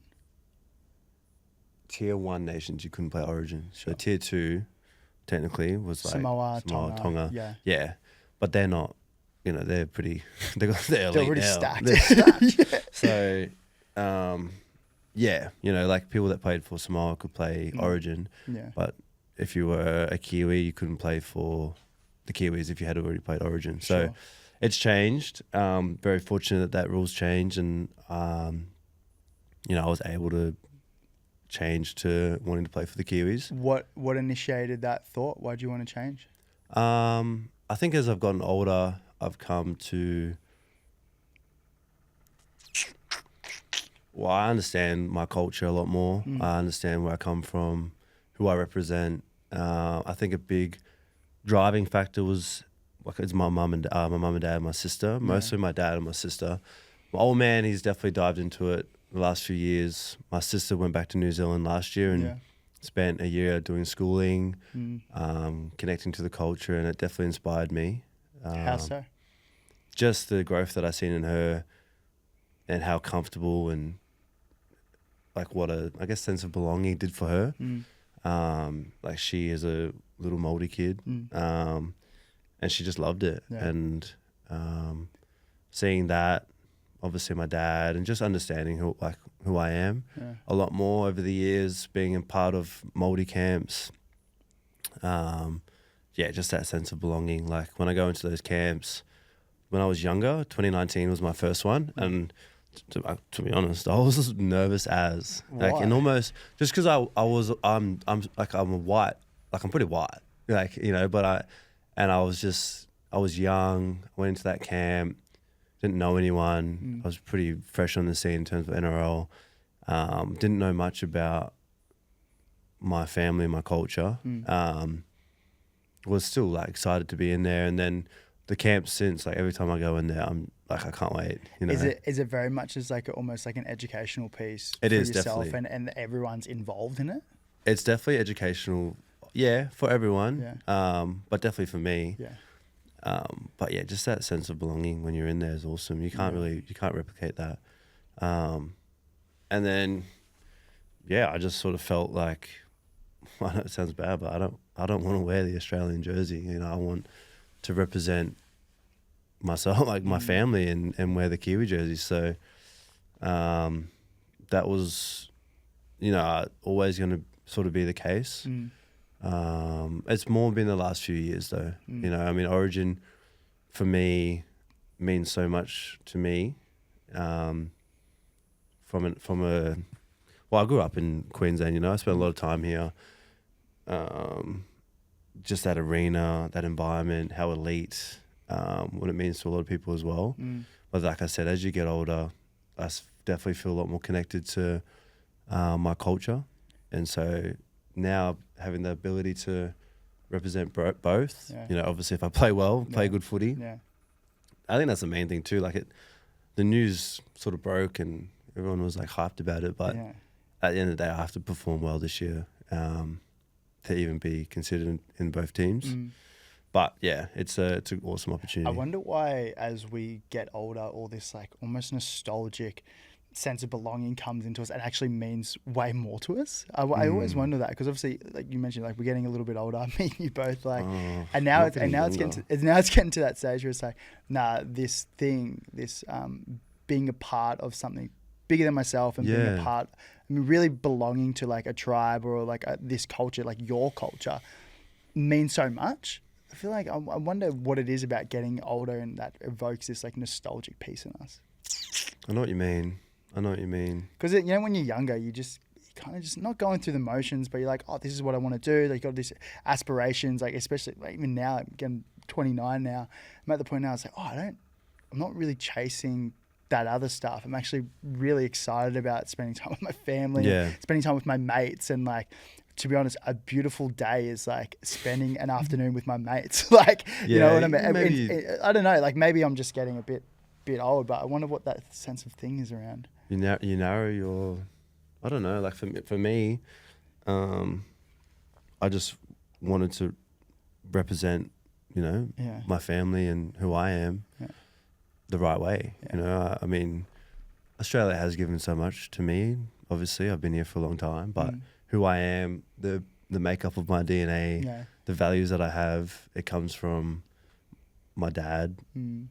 Speaker 2: Tier 1 nations, you couldn't play Origin. Sure. So tier 2, technically was like
Speaker 1: Samoa,
Speaker 2: Tonga.
Speaker 1: Yeah.
Speaker 2: But they're not. You know, they're they're
Speaker 1: They're already
Speaker 2: now.
Speaker 1: stacked.
Speaker 2: They're stacked.
Speaker 1: Yeah.
Speaker 2: So, yeah, you know, like people that played for Samoa could play Origin.
Speaker 1: Yeah.
Speaker 2: But if you were a Kiwi, you couldn't play for the Kiwis if you had already played Origin. So
Speaker 1: Sure.
Speaker 2: it's changed. Very fortunate that rules changed, and you know, I was able to change to wanting to play for the Kiwis.
Speaker 1: What initiated that thought? Why do you want to change?
Speaker 2: I think as I've gotten older, I've come to, well, I understand my culture a lot more. I understand where I come from, who I represent. I think a big driving factor was like it's my mum and dad, and my sister. Mostly my dad and my sister. My old man, he's definitely dived into it the last few years. My sister went back to New Zealand last year and spent a year doing schooling, connecting to the culture, and it definitely inspired me.
Speaker 1: How so?
Speaker 2: Just the growth that I seen in her, and how comfortable and like what a, I guess, sense of belonging did for her. Like she is a little Māori kid, and she just loved it.
Speaker 1: Yeah.
Speaker 2: And seeing that, obviously my dad, and just understanding who I am a lot more over the years, being a part of Māori camps. Just that sense of belonging. Like when I go into those camps, when I was younger, 2019 was my first one, and to be honest, I was nervous as like,
Speaker 1: Why?
Speaker 2: and almost just because I'm pretty white, like, you know, but I was young, went into that camp, didn't know anyone. I was pretty fresh on the scene in terms of NRL. Didn't know much about my family, my culture. Was still like excited to be in there, and then the camp since, like every time I go in there, I'm like, I can't wait. You know,
Speaker 1: Is it very much as like almost like an educational piece
Speaker 2: It
Speaker 1: for
Speaker 2: is,
Speaker 1: yourself,
Speaker 2: definitely.
Speaker 1: and everyone's involved in it?
Speaker 2: It's definitely educational, for everyone, but definitely for me. But yeah, just that sense of belonging when you're in there is awesome. You can't replicate that. And then, I just sort of felt like, I know it sounds bad, but I don't want to wear the Australian jersey. You know, I want to represent myself, like my family, and wear the Kiwi jersey. So, that was, always going to sort of be the case. It's more been the last few years though. You know, I mean, Origin for me means so much to me. Well, I grew up in Queensland, you know, I spent a lot of time here. Just that arena, that environment, how elite, what it means to a lot of people as well. But like I said, as you get older, I definitely feel a lot more connected to my culture. And so now having the ability to represent both, you know, obviously if I play well, play good footy, I think that's the main thing too. Like the news sort of broke and everyone was like hyped about it, but at the end of the day, I have to perform well this year to even be considered in both teams. But yeah, it's an awesome opportunity.
Speaker 1: I wonder why, as we get older, all this like almost nostalgic sense of belonging comes into us and actually means way more to us. I always wonder that, because obviously, like you mentioned, like we're getting a little bit older. Me and you both, like, and now it's getting to that stage where it's like, nah, this being a part of something bigger than myself and being a part, I mean, really belonging to like a tribe or like this culture, like your culture, means so much. I feel like I wonder what it is about getting older and that evokes this like nostalgic piece in us.
Speaker 2: I know what you mean.
Speaker 1: Because you know, when you're younger, you're kind of just not going through the motions, but you're like, oh, this is what I want to do. Like, you got these aspirations, like especially like even now, I'm getting 29 now. I'm at the point now, it's like, I'm not really chasing that other stuff. I'm actually really excited about spending time with my family, spending time with my mates, and like, to be honest, a beautiful day is like spending an afternoon with my mates. Like, you know what I mean? I don't know. Like maybe I'm just getting a bit old, but I wonder what that sense of thing is around.
Speaker 2: You narrow your, I don't know. Like for me, I just wanted to represent, you know, my family and who I am the right way. You know, I mean, Australia has given so much to me. Obviously, I've been here for a long time, but who I am, the the makeup of my DNA, the values that I have, it comes from my dad,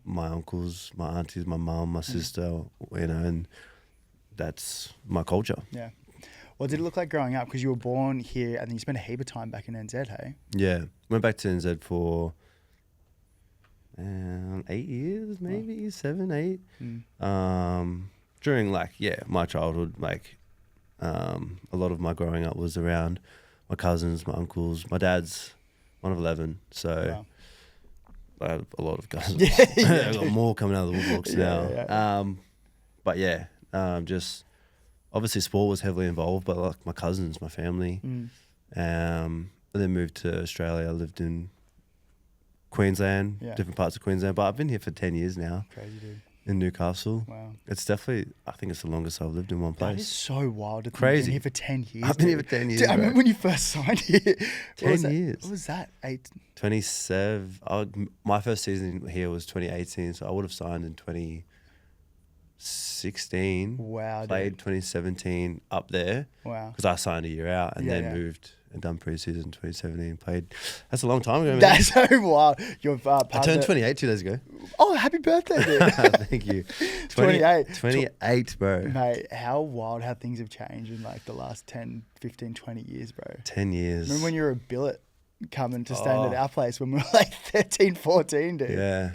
Speaker 2: my uncles, my aunties, my mum, my sister, and that's my culture.
Speaker 1: Yeah. What did it look like growing up? Because you were born here and then you spent a heap of time back in NZ, hey?
Speaker 2: Yeah. Went back to NZ for 8 years, maybe 7, 8. During my childhood, a lot of my growing up was around my cousins, my uncles. My dad's one of 11, so I have a lot of cousins. I've got more coming out of the woodblocks now. But just obviously sport was heavily involved, but like my cousins, my family, and then moved to Australia. I lived in Queensland, different parts of Queensland, but I've been here for 10 years now.
Speaker 1: Crazy, dude.
Speaker 2: In Newcastle.
Speaker 1: Wow.
Speaker 2: It's definitely, I think it's the longest I've lived in one place.
Speaker 1: That is so wild. To
Speaker 2: Crazy.
Speaker 1: You've been here for 10 years.
Speaker 2: I've been here for 10 years.
Speaker 1: Dude, I remember when you first signed here.
Speaker 2: 10 years.
Speaker 1: What was that?
Speaker 2: 27. My first season here was 2018, so I would have signed in 2016.
Speaker 1: Wow.
Speaker 2: Played
Speaker 1: Dude.
Speaker 2: 2017 up there.
Speaker 1: Wow.
Speaker 2: Because I signed a year out and then moved and done pre-season 2017. Played. That's a long time ago, man.
Speaker 1: That's so wild. You're
Speaker 2: I turned 28 2 days ago.
Speaker 1: Oh, happy birthday, dude.
Speaker 2: Thank you.
Speaker 1: 28.
Speaker 2: 28, bro.
Speaker 1: Mate, how wild how things have changed in like the last 10, 15, 20 years, bro.
Speaker 2: 10 years.
Speaker 1: Remember when you were a billet coming to stand at our place when we were like 13, 14, dude?
Speaker 2: Yeah.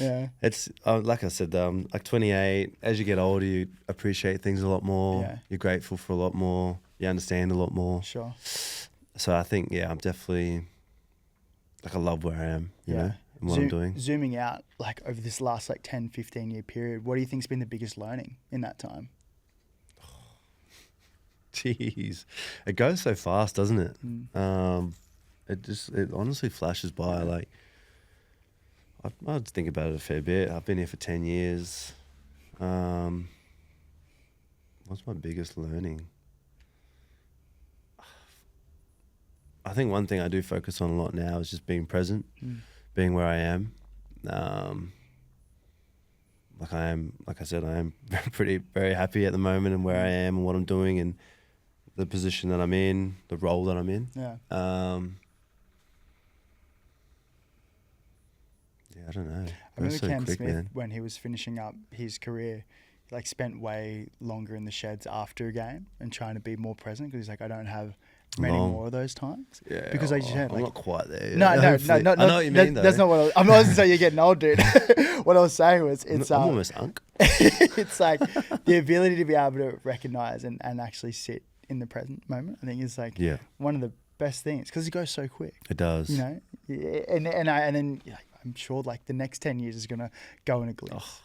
Speaker 1: Yeah.
Speaker 2: It's like I said, like 28, as you get older, you appreciate things a lot more.
Speaker 1: Yeah.
Speaker 2: You're grateful for a lot more. You understand a lot more.
Speaker 1: Sure.
Speaker 2: So I think, I'm definitely, I love where I am, you know, and what I'm doing.
Speaker 1: Zooming out, like over this last 10, 15 year period, what do you think's been the biggest learning in that time?
Speaker 2: Jeez. It goes so fast, doesn't it? It honestly flashes by. I think about it a fair bit. I've been here for 10 years. What's my biggest learning? I think one thing I do focus on a lot now is just being present, being where I am. I am very happy at the moment and where I am and what I'm doing and the position that I'm in, the role that I'm in.
Speaker 1: Yeah.
Speaker 2: I don't know.
Speaker 1: I remember Cam Smith, when he was finishing up his career, spent way longer in the sheds after a game and trying to be more present because he's like, I don't have many more of those times.
Speaker 2: Yeah.
Speaker 1: Because like you said,
Speaker 2: I'm not quite there.
Speaker 1: No.
Speaker 2: I know what you mean, though.
Speaker 1: That's not what I'm not saying you're getting old, dude. What I was saying was it's
Speaker 2: I'm almost unk.
Speaker 1: It's like the ability to be able to recognize and actually sit in the present moment. I think is one of the best things because it goes so quick.
Speaker 2: It does.
Speaker 1: You know, and then I'm sure the next 10 years is gonna go in a glimpse.
Speaker 2: Oh,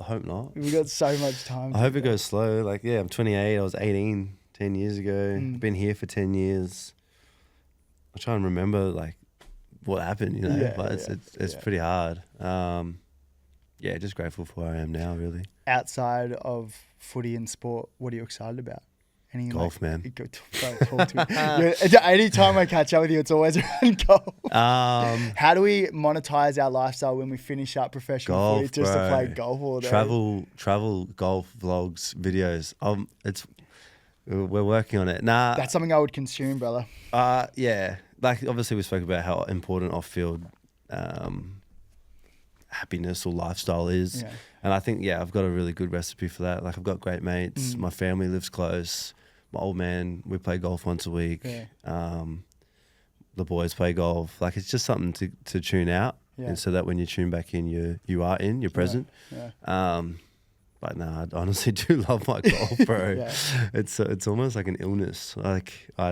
Speaker 2: I hope not.
Speaker 1: We've got so much time.
Speaker 2: I hope it goes slow. I'm 28. I was 18 10 years ago. I've been here for 10 years. I try and remember what happened, you know. It's pretty hard. Just grateful for where I am now, really.
Speaker 1: Outside of footy and sport, what are you excited about?
Speaker 2: Golf, man.
Speaker 1: Talk to me. Anytime I catch up with you, it's always around golf. How do we monetize our lifestyle when we finish up professional footy just to play golf all day?
Speaker 2: Travel golf vlogs, videos. We're working on it.
Speaker 1: That's something I would consume, brother.
Speaker 2: Yeah. Obviously we spoke about how important off-field happiness or lifestyle is. Yeah. And I think, I've got a really good recipe for that. I've got great mates. My family lives close. My old man, we play golf once a week. Yeah. The boys play golf. It's just something to tune out. Yeah. And so that when you tune back in, you're present. Yeah. But I honestly do love my golf, bro. Yeah. It's almost like an illness. I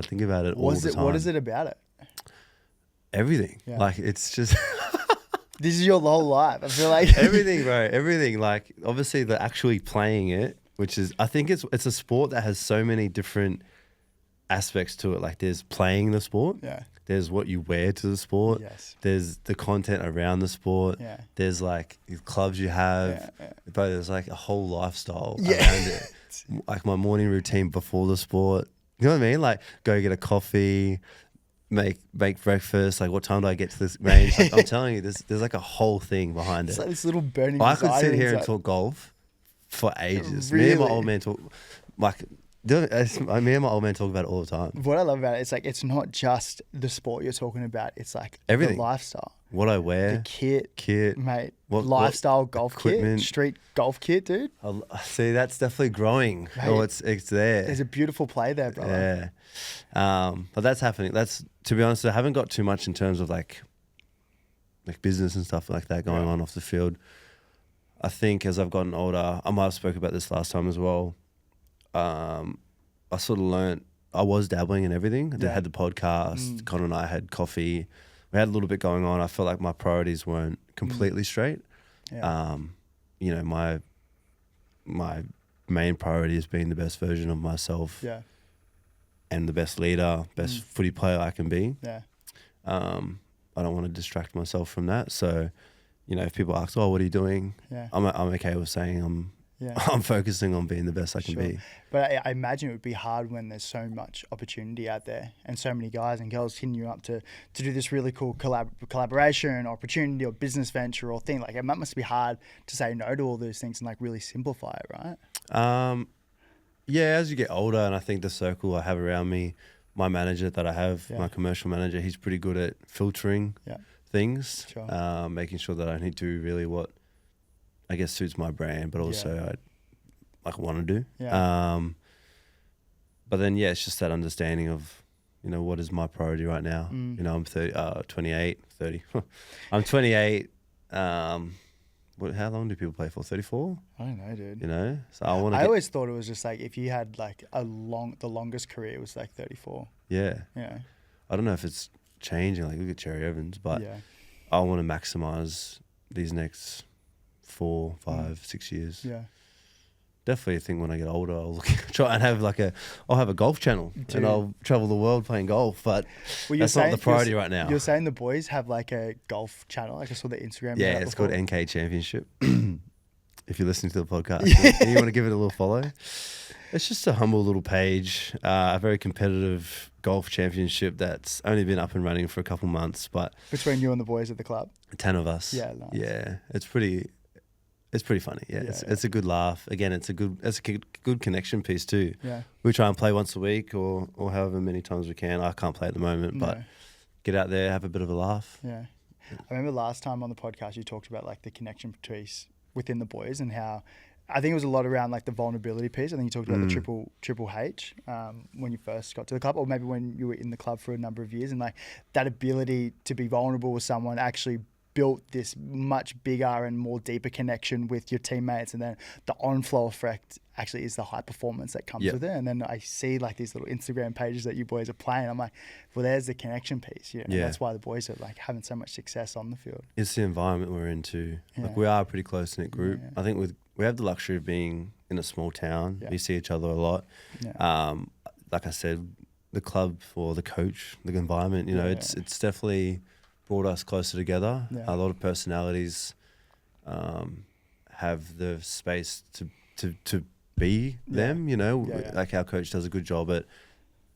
Speaker 2: think about it all the time.
Speaker 1: What is it about it?
Speaker 2: Everything. Yeah. It's just...
Speaker 1: This is your whole life. I feel like...
Speaker 2: Everything, bro. Everything. Obviously, the actually playing it, which is... I think it's a sport that has so many different aspects to it. There's playing the sport. Yeah. There's what you wear to the sport. Yes. There's the content around the sport. Yeah. There's the clubs you have. Yeah. But there's a whole lifestyle around it. My morning routine before the sport. You know what I mean? Go get a coffee, make breakfast. What time do I get to this range? I'm telling you, there's a whole thing behind it.
Speaker 1: It's this little burning
Speaker 2: I could sit here and talk golf for ages. Really? Me and my old man talk Me and my old man talk about it all the time.
Speaker 1: What I love about it, it's like it's not just the sport you're talking about. It's like
Speaker 2: Everything.
Speaker 1: the lifestyle,
Speaker 2: what I wear,
Speaker 1: the kit, mate.
Speaker 2: Lifestyle
Speaker 1: golf
Speaker 2: equipment.
Speaker 1: kit, street golf kit, dude.
Speaker 2: See, that's definitely growing.
Speaker 1: Mate,
Speaker 2: oh, it's there.
Speaker 1: There's a beautiful play there, brother.
Speaker 2: Yeah, but that's happening. That's, to be honest, I haven't got too much in terms of like business and stuff like that going on off the field. I think as I've gotten older, I might have spoke about this last time as well. I sort of learned, I was dabbling in everything. I had the podcast, Connor and I had coffee. We had a little bit going on. I felt like my priorities weren't completely straight. Yeah. You know, my main priority is being the best version of myself. Yeah. And the best leader, best footy player I can be. Yeah. I don't want to distract myself from that. So, you know, if people ask, "Oh, what are you doing?" Yeah. I'm okay with saying I'm focusing on being the best I can be.
Speaker 1: But I imagine it would be hard when there's so much opportunity out there and so many guys and girls hitting you up to do this really cool collaboration or opportunity or business venture or thing. Like, it must be hard to say no to all those things and like really simplify it, right?
Speaker 2: Yeah, as you get older, and I think the circle I have around me, my manager that I have, my commercial manager, he's pretty good at filtering things, making sure that I only do really what I guess suits my brand, but also I want to do. Yeah. But then, it's just that understanding of, you know, what is my priority right now. You know, I'm 28. I'm 28. How long do people play for? 34?
Speaker 1: I don't know, dude.
Speaker 2: You know, so I
Speaker 1: always thought it was just like if you had like the longest career was like 34.
Speaker 2: Yeah.
Speaker 1: Yeah.
Speaker 2: I don't know if it's changing. Like, look at Cherry Evans, but I want to maximize these next 4, 5, 6 years. Yeah. Definitely, I think when I get older, I'll try and have I'll have a golf channel. Dude. And I'll travel the world playing golf, but that's not the priority right now.
Speaker 1: You're saying the boys have like a golf channel? Like, I saw the Instagram.
Speaker 2: Yeah, it's called NK Championship. If you're listening to the podcast and you want to give it a little follow, it's just a humble little page, a very competitive golf championship that's only been up and running for a couple months. But
Speaker 1: between you and the boys at the club?
Speaker 2: 10 of us.
Speaker 1: Yeah, nice.
Speaker 2: Yeah, it's pretty funny. Yeah, it's a good laugh. Again, it's a good connection piece too. Yeah, we try and play once a week or however many times we can. I can't play at the moment, but get out there, have a bit of a laugh.
Speaker 1: Yeah, I remember last time on the podcast you talked about like the connection piece within the boys and how I think it was a lot around like the vulnerability piece. I think you talked about the triple H when you first got to the club, or maybe when you were in the club for a number of years, and like that ability to be vulnerable with someone actually built this much bigger and more deeper connection with your teammates, and then the on-flow effect actually is the high performance that comes with it. And then I see like these little Instagram pages that you boys are playing. I'm like, well, there's the connection piece. You know? That's why the boys are like having so much success on the field.
Speaker 2: It's the environment we're in too. Like, we are a pretty close-knit group. I think we have the luxury of being in a small town. We see each other a lot. Like I said, the club or the coach, the environment, you know, it's definitely brought us closer together. A lot of personalities have the space to be them, you know. Like, our coach does a good job at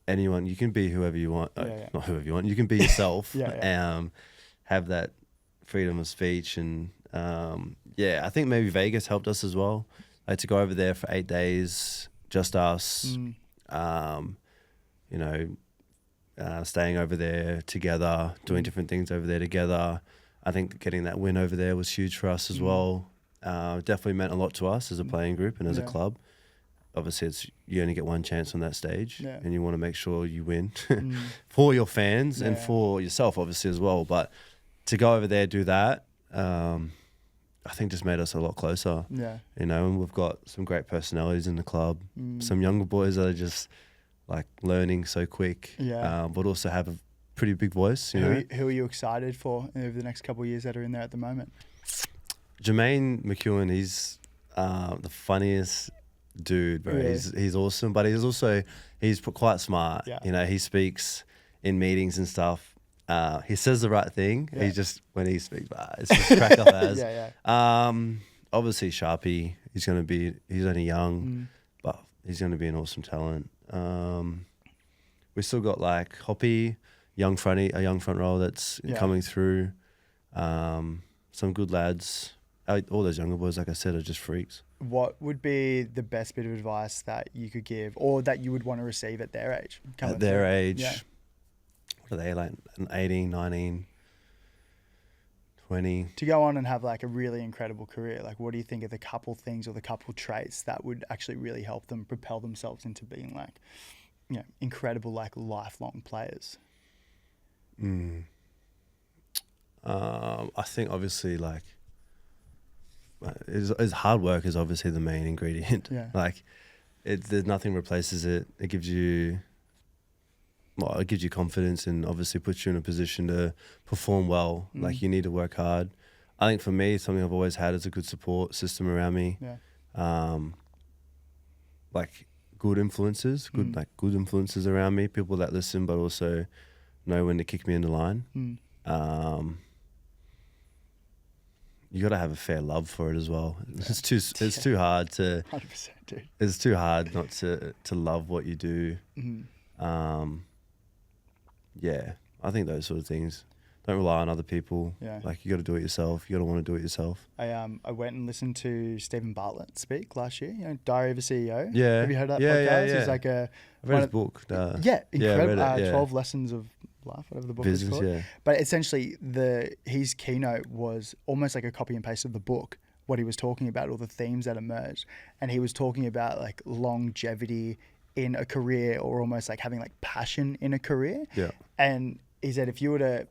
Speaker 2: anyone. You can be whoever you want. Not whoever you want. You can be yourself. Have that freedom of speech. And I think maybe Vegas helped us as well. Like, to go over there for 8 days, just us, you know, staying over there together, doing different things over there together. I think getting that win over there was huge for us as well. Definitely meant a lot to us as a playing group and as a club. Obviously, you only get one chance on that stage, and you want to make sure you win for your fans and for yourself, obviously, as well. But to go over there, do that, I think just made us a lot closer. Yeah, you know, and we've got some great personalities in the club. Some younger boys that are just like learning so quick, but also have a pretty big voice. You know,
Speaker 1: who are you excited for over the next couple of years that are in there at the moment?
Speaker 2: Jermaine McEwen, he's the funniest dude, bro. Yeah. He's awesome, but he's quite smart. Yeah. You know, he speaks in meetings and stuff. He says the right thing. Yeah. He just, when he speaks, it's just crack up as. Obviously Sharpie, he's only young, but he's going to be an awesome talent. We still got like Hoppy, a young front row that's coming through. Some good lads. all those younger boys, like I said, are just freaks.
Speaker 1: What would be the best bit of advice that you could give, or that you would want to receive at their age?
Speaker 2: At their age,
Speaker 1: yeah.
Speaker 2: What are they, like 18, 19, 20?
Speaker 1: To go on and have like a really incredible career, like what do you think are the couple things or the couple traits that would actually really help them propel themselves into being like, you know, incredible, like lifelong players?
Speaker 2: I think obviously like is hard work is obviously the main ingredient.
Speaker 1: Yeah.
Speaker 2: Like there's nothing replaces it. It gives you confidence and obviously puts you in a position to perform well. Like you need to work hard. I think for me, something I've always had is a good support system around me.
Speaker 1: Yeah.
Speaker 2: Like good influences around me, people that listen but also know when to kick me into line. You got to have a fair love for it as well. Yeah. It's too hard to
Speaker 1: 100%, dude.
Speaker 2: It's too hard not to love what you do. Yeah, I think those sort of things. Don't rely on other people. Yeah. Like you got to do it yourself. You got to want to do it yourself.
Speaker 1: I went and listened to Stephen Bartlett speak last year. You know, Diary of a CEO.
Speaker 2: Yeah.
Speaker 1: Have you heard that podcast?
Speaker 2: Yeah.
Speaker 1: He's like
Speaker 2: I've read his book.
Speaker 1: Incredible. 12 Lessons of Life, whatever the book is called.
Speaker 2: Yeah.
Speaker 1: But essentially, his keynote was almost like a copy and paste of the book. What he was talking about, all the themes that emerged, and he was talking about like longevity in a career, or almost like having like passion in a career.
Speaker 2: Yeah.
Speaker 1: And he said, if you were to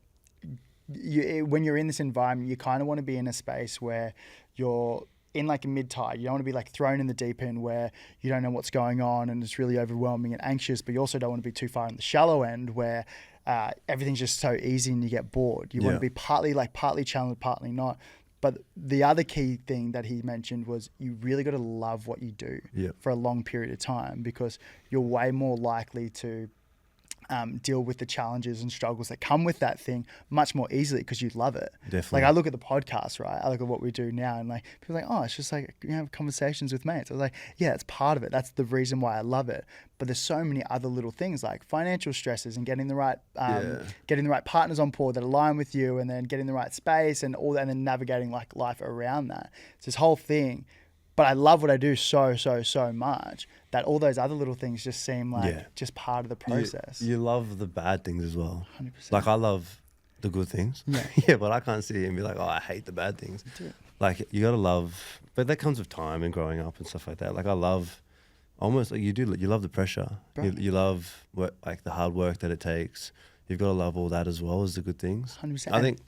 Speaker 1: when you're in this environment, you kind of want to be in a space where you're in like a mid-tide. You don't want to be like thrown in the deep end where you don't know what's going on and it's really overwhelming and anxious, but you also don't want to be too far in the shallow end where everything's just so easy and you get bored. You want to be partly challenged, partly not. But the other key thing that he mentioned was you really got to love what you do for a long period of time, because you're way more likely to deal with the challenges and struggles that come with that thing much more easily because you love it.
Speaker 2: Definitely.
Speaker 1: Like I look at the podcast, right? I look at what we do now and like people are like, oh, it's just like, you have conversations with mates. I was like, yeah, it's part of it. That's the reason why I love it. But there's so many other little things like financial stresses and getting the right partners on board that align with you, and then getting the right space and all that, and then navigating like life around that. It's this whole thing. But I love what I do so much that all those other little things just seem like just part of the process.
Speaker 2: You love the bad things as well.
Speaker 1: 100%.
Speaker 2: Like I love the good things. Yeah. But I can't sit here and be like, oh, I hate the bad things. Like you got to love, but that comes with time and growing up and stuff like that. Like I love almost like you love the pressure. You love like the hard work that it takes. You've got to love all that as well as the good things.
Speaker 1: 100%.
Speaker 2: I think,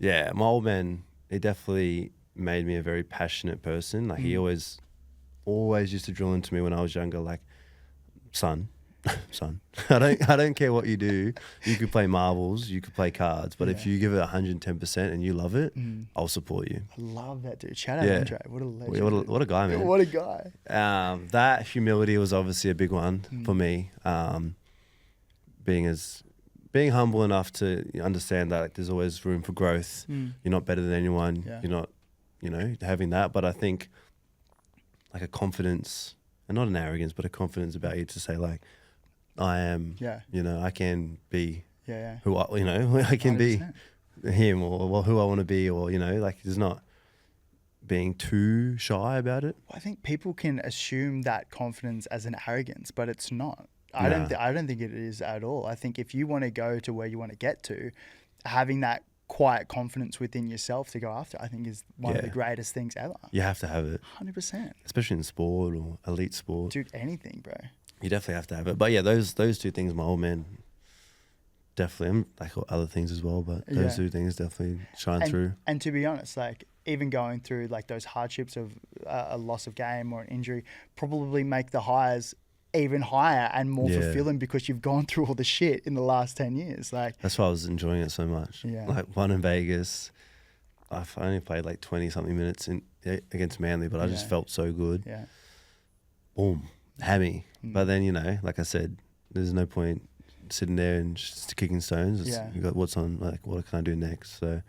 Speaker 2: my old man, he definitely made me a very passionate person. Like he always used to drill into me when I was younger, like, son, I don't care what you do. You could play marbles, you could play cards, but if you give it 110% and you love it, I'll support you.
Speaker 1: I love that, dude. Shout out Andre. What a legend.
Speaker 2: What a guy, man.
Speaker 1: What a guy.
Speaker 2: That humility was obviously a big one for me. Being humble enough to understand that like, there's always room for growth. You're not better than anyone. You're not, having that. But I think like a confidence, and not an arrogance, but a confidence about you to say like, I am, I can be who I can 100%. Be him or who I want to be, or, like there's not being too shy about it.
Speaker 1: I think people can assume that confidence as an arrogance, but it's not. I don't think it is at all. I think if you want to go to where you want to get to, having that quiet confidence within yourself to go after, I think is one of the greatest things ever.
Speaker 2: You have to have it.
Speaker 1: 100%.
Speaker 2: Especially in sport or elite sport.
Speaker 1: Dude, anything, bro.
Speaker 2: You definitely have to have it. But yeah, those two things, my old man, definitely, like other things as well, but those two things definitely shine through.
Speaker 1: And to be honest, like even going through like those hardships of a loss of game or an injury probably make the highs even higher and more fulfilling because you've gone through all the shit in the last 10 years. Like
Speaker 2: that's why I was enjoying it so much.
Speaker 1: Yeah.
Speaker 2: Like one in Vegas, I only played like 20 something minutes against Manly, but I just felt so good.
Speaker 1: Yeah.
Speaker 2: Boom, hammy. But then, like I said, there's no point sitting there and just kicking stones. You got what's on, like what can I do next? So,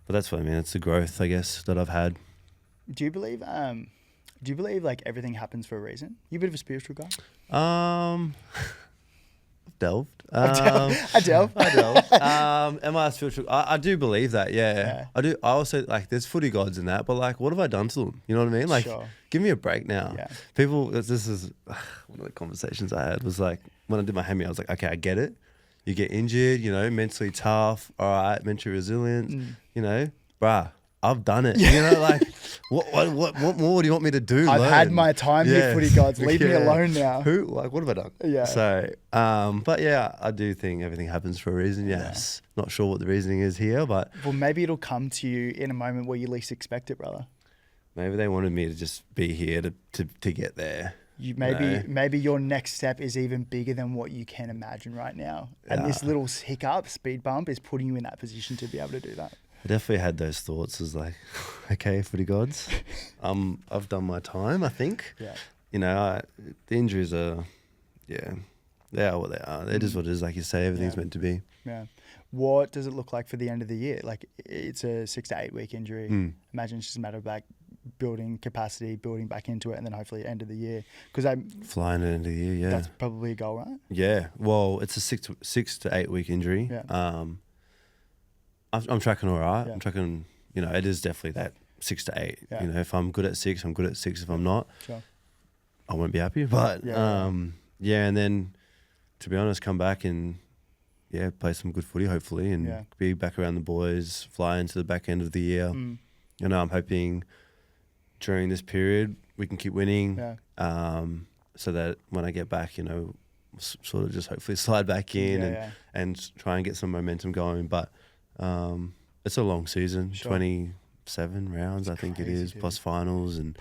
Speaker 2: but that's what I mean. It's the growth, I guess, that I've had.
Speaker 1: Do you believe like everything happens for a reason? You a bit of a spiritual guy?
Speaker 2: delved.
Speaker 1: I delve.
Speaker 2: Am I a spiritual? I do believe that. Yeah. I do. I also like. There's footy gods in that, but like, what have I done to them? You know what I mean? Like, give me a break now.
Speaker 1: Yeah.
Speaker 2: People. This is one of the conversations I had was like when I did my hemi. I was like, okay, I get it. You get injured. You know, mentally tough. All right, mentally resilient. You know, bruh. I've done it. You know, like, what more do you want me to do?
Speaker 1: I've had my time here, footy gods. Leave me alone now.
Speaker 2: What have I done?
Speaker 1: Yeah.
Speaker 2: So, but yeah, I do think everything happens for a reason. Yes. Yeah. Not sure what the reasoning is here, but.
Speaker 1: Well, maybe it'll come to you in a moment where you least expect it, brother.
Speaker 2: Maybe they wanted me to just be here to get there.
Speaker 1: Maybe your next step is even bigger than what you can imagine right now. And this little hiccup, speed bump, is putting you in that position to be able to do that.
Speaker 2: I definitely had those thoughts as like, okay, footy gods, I've done my time, I think.
Speaker 1: Yeah.
Speaker 2: You know, the injuries are, they are what they are. They're just what it is, like you say, everything's meant to be.
Speaker 1: Yeah. What does it look like for the end of the year? Like, it's a 6 to 8 week injury. Imagine it's just a matter of like building capacity, building back into it, and then hopefully end of the year. Because
Speaker 2: flying at the end of the year, yeah.
Speaker 1: That's probably a goal, right?
Speaker 2: Yeah. Well, it's a 6 to 8 week injury.
Speaker 1: Yeah.
Speaker 2: I'm tracking all right.
Speaker 1: Yeah.
Speaker 2: I'm tracking, you know, it is definitely that 6 to 8.
Speaker 1: Yeah.
Speaker 2: You know, if I'm good at 6, I'm good at 6. If I'm not, I won't be happy. But, and then, to be honest, come back and, play some good footy, hopefully, and be back around the boys, fly into the back end of the year. You know, I'm hoping during this period we can keep winning so that when I get back, you know, sort of just hopefully slide back in and try and get some momentum going. But it's a long season, 27 rounds, I think it is, plus finals and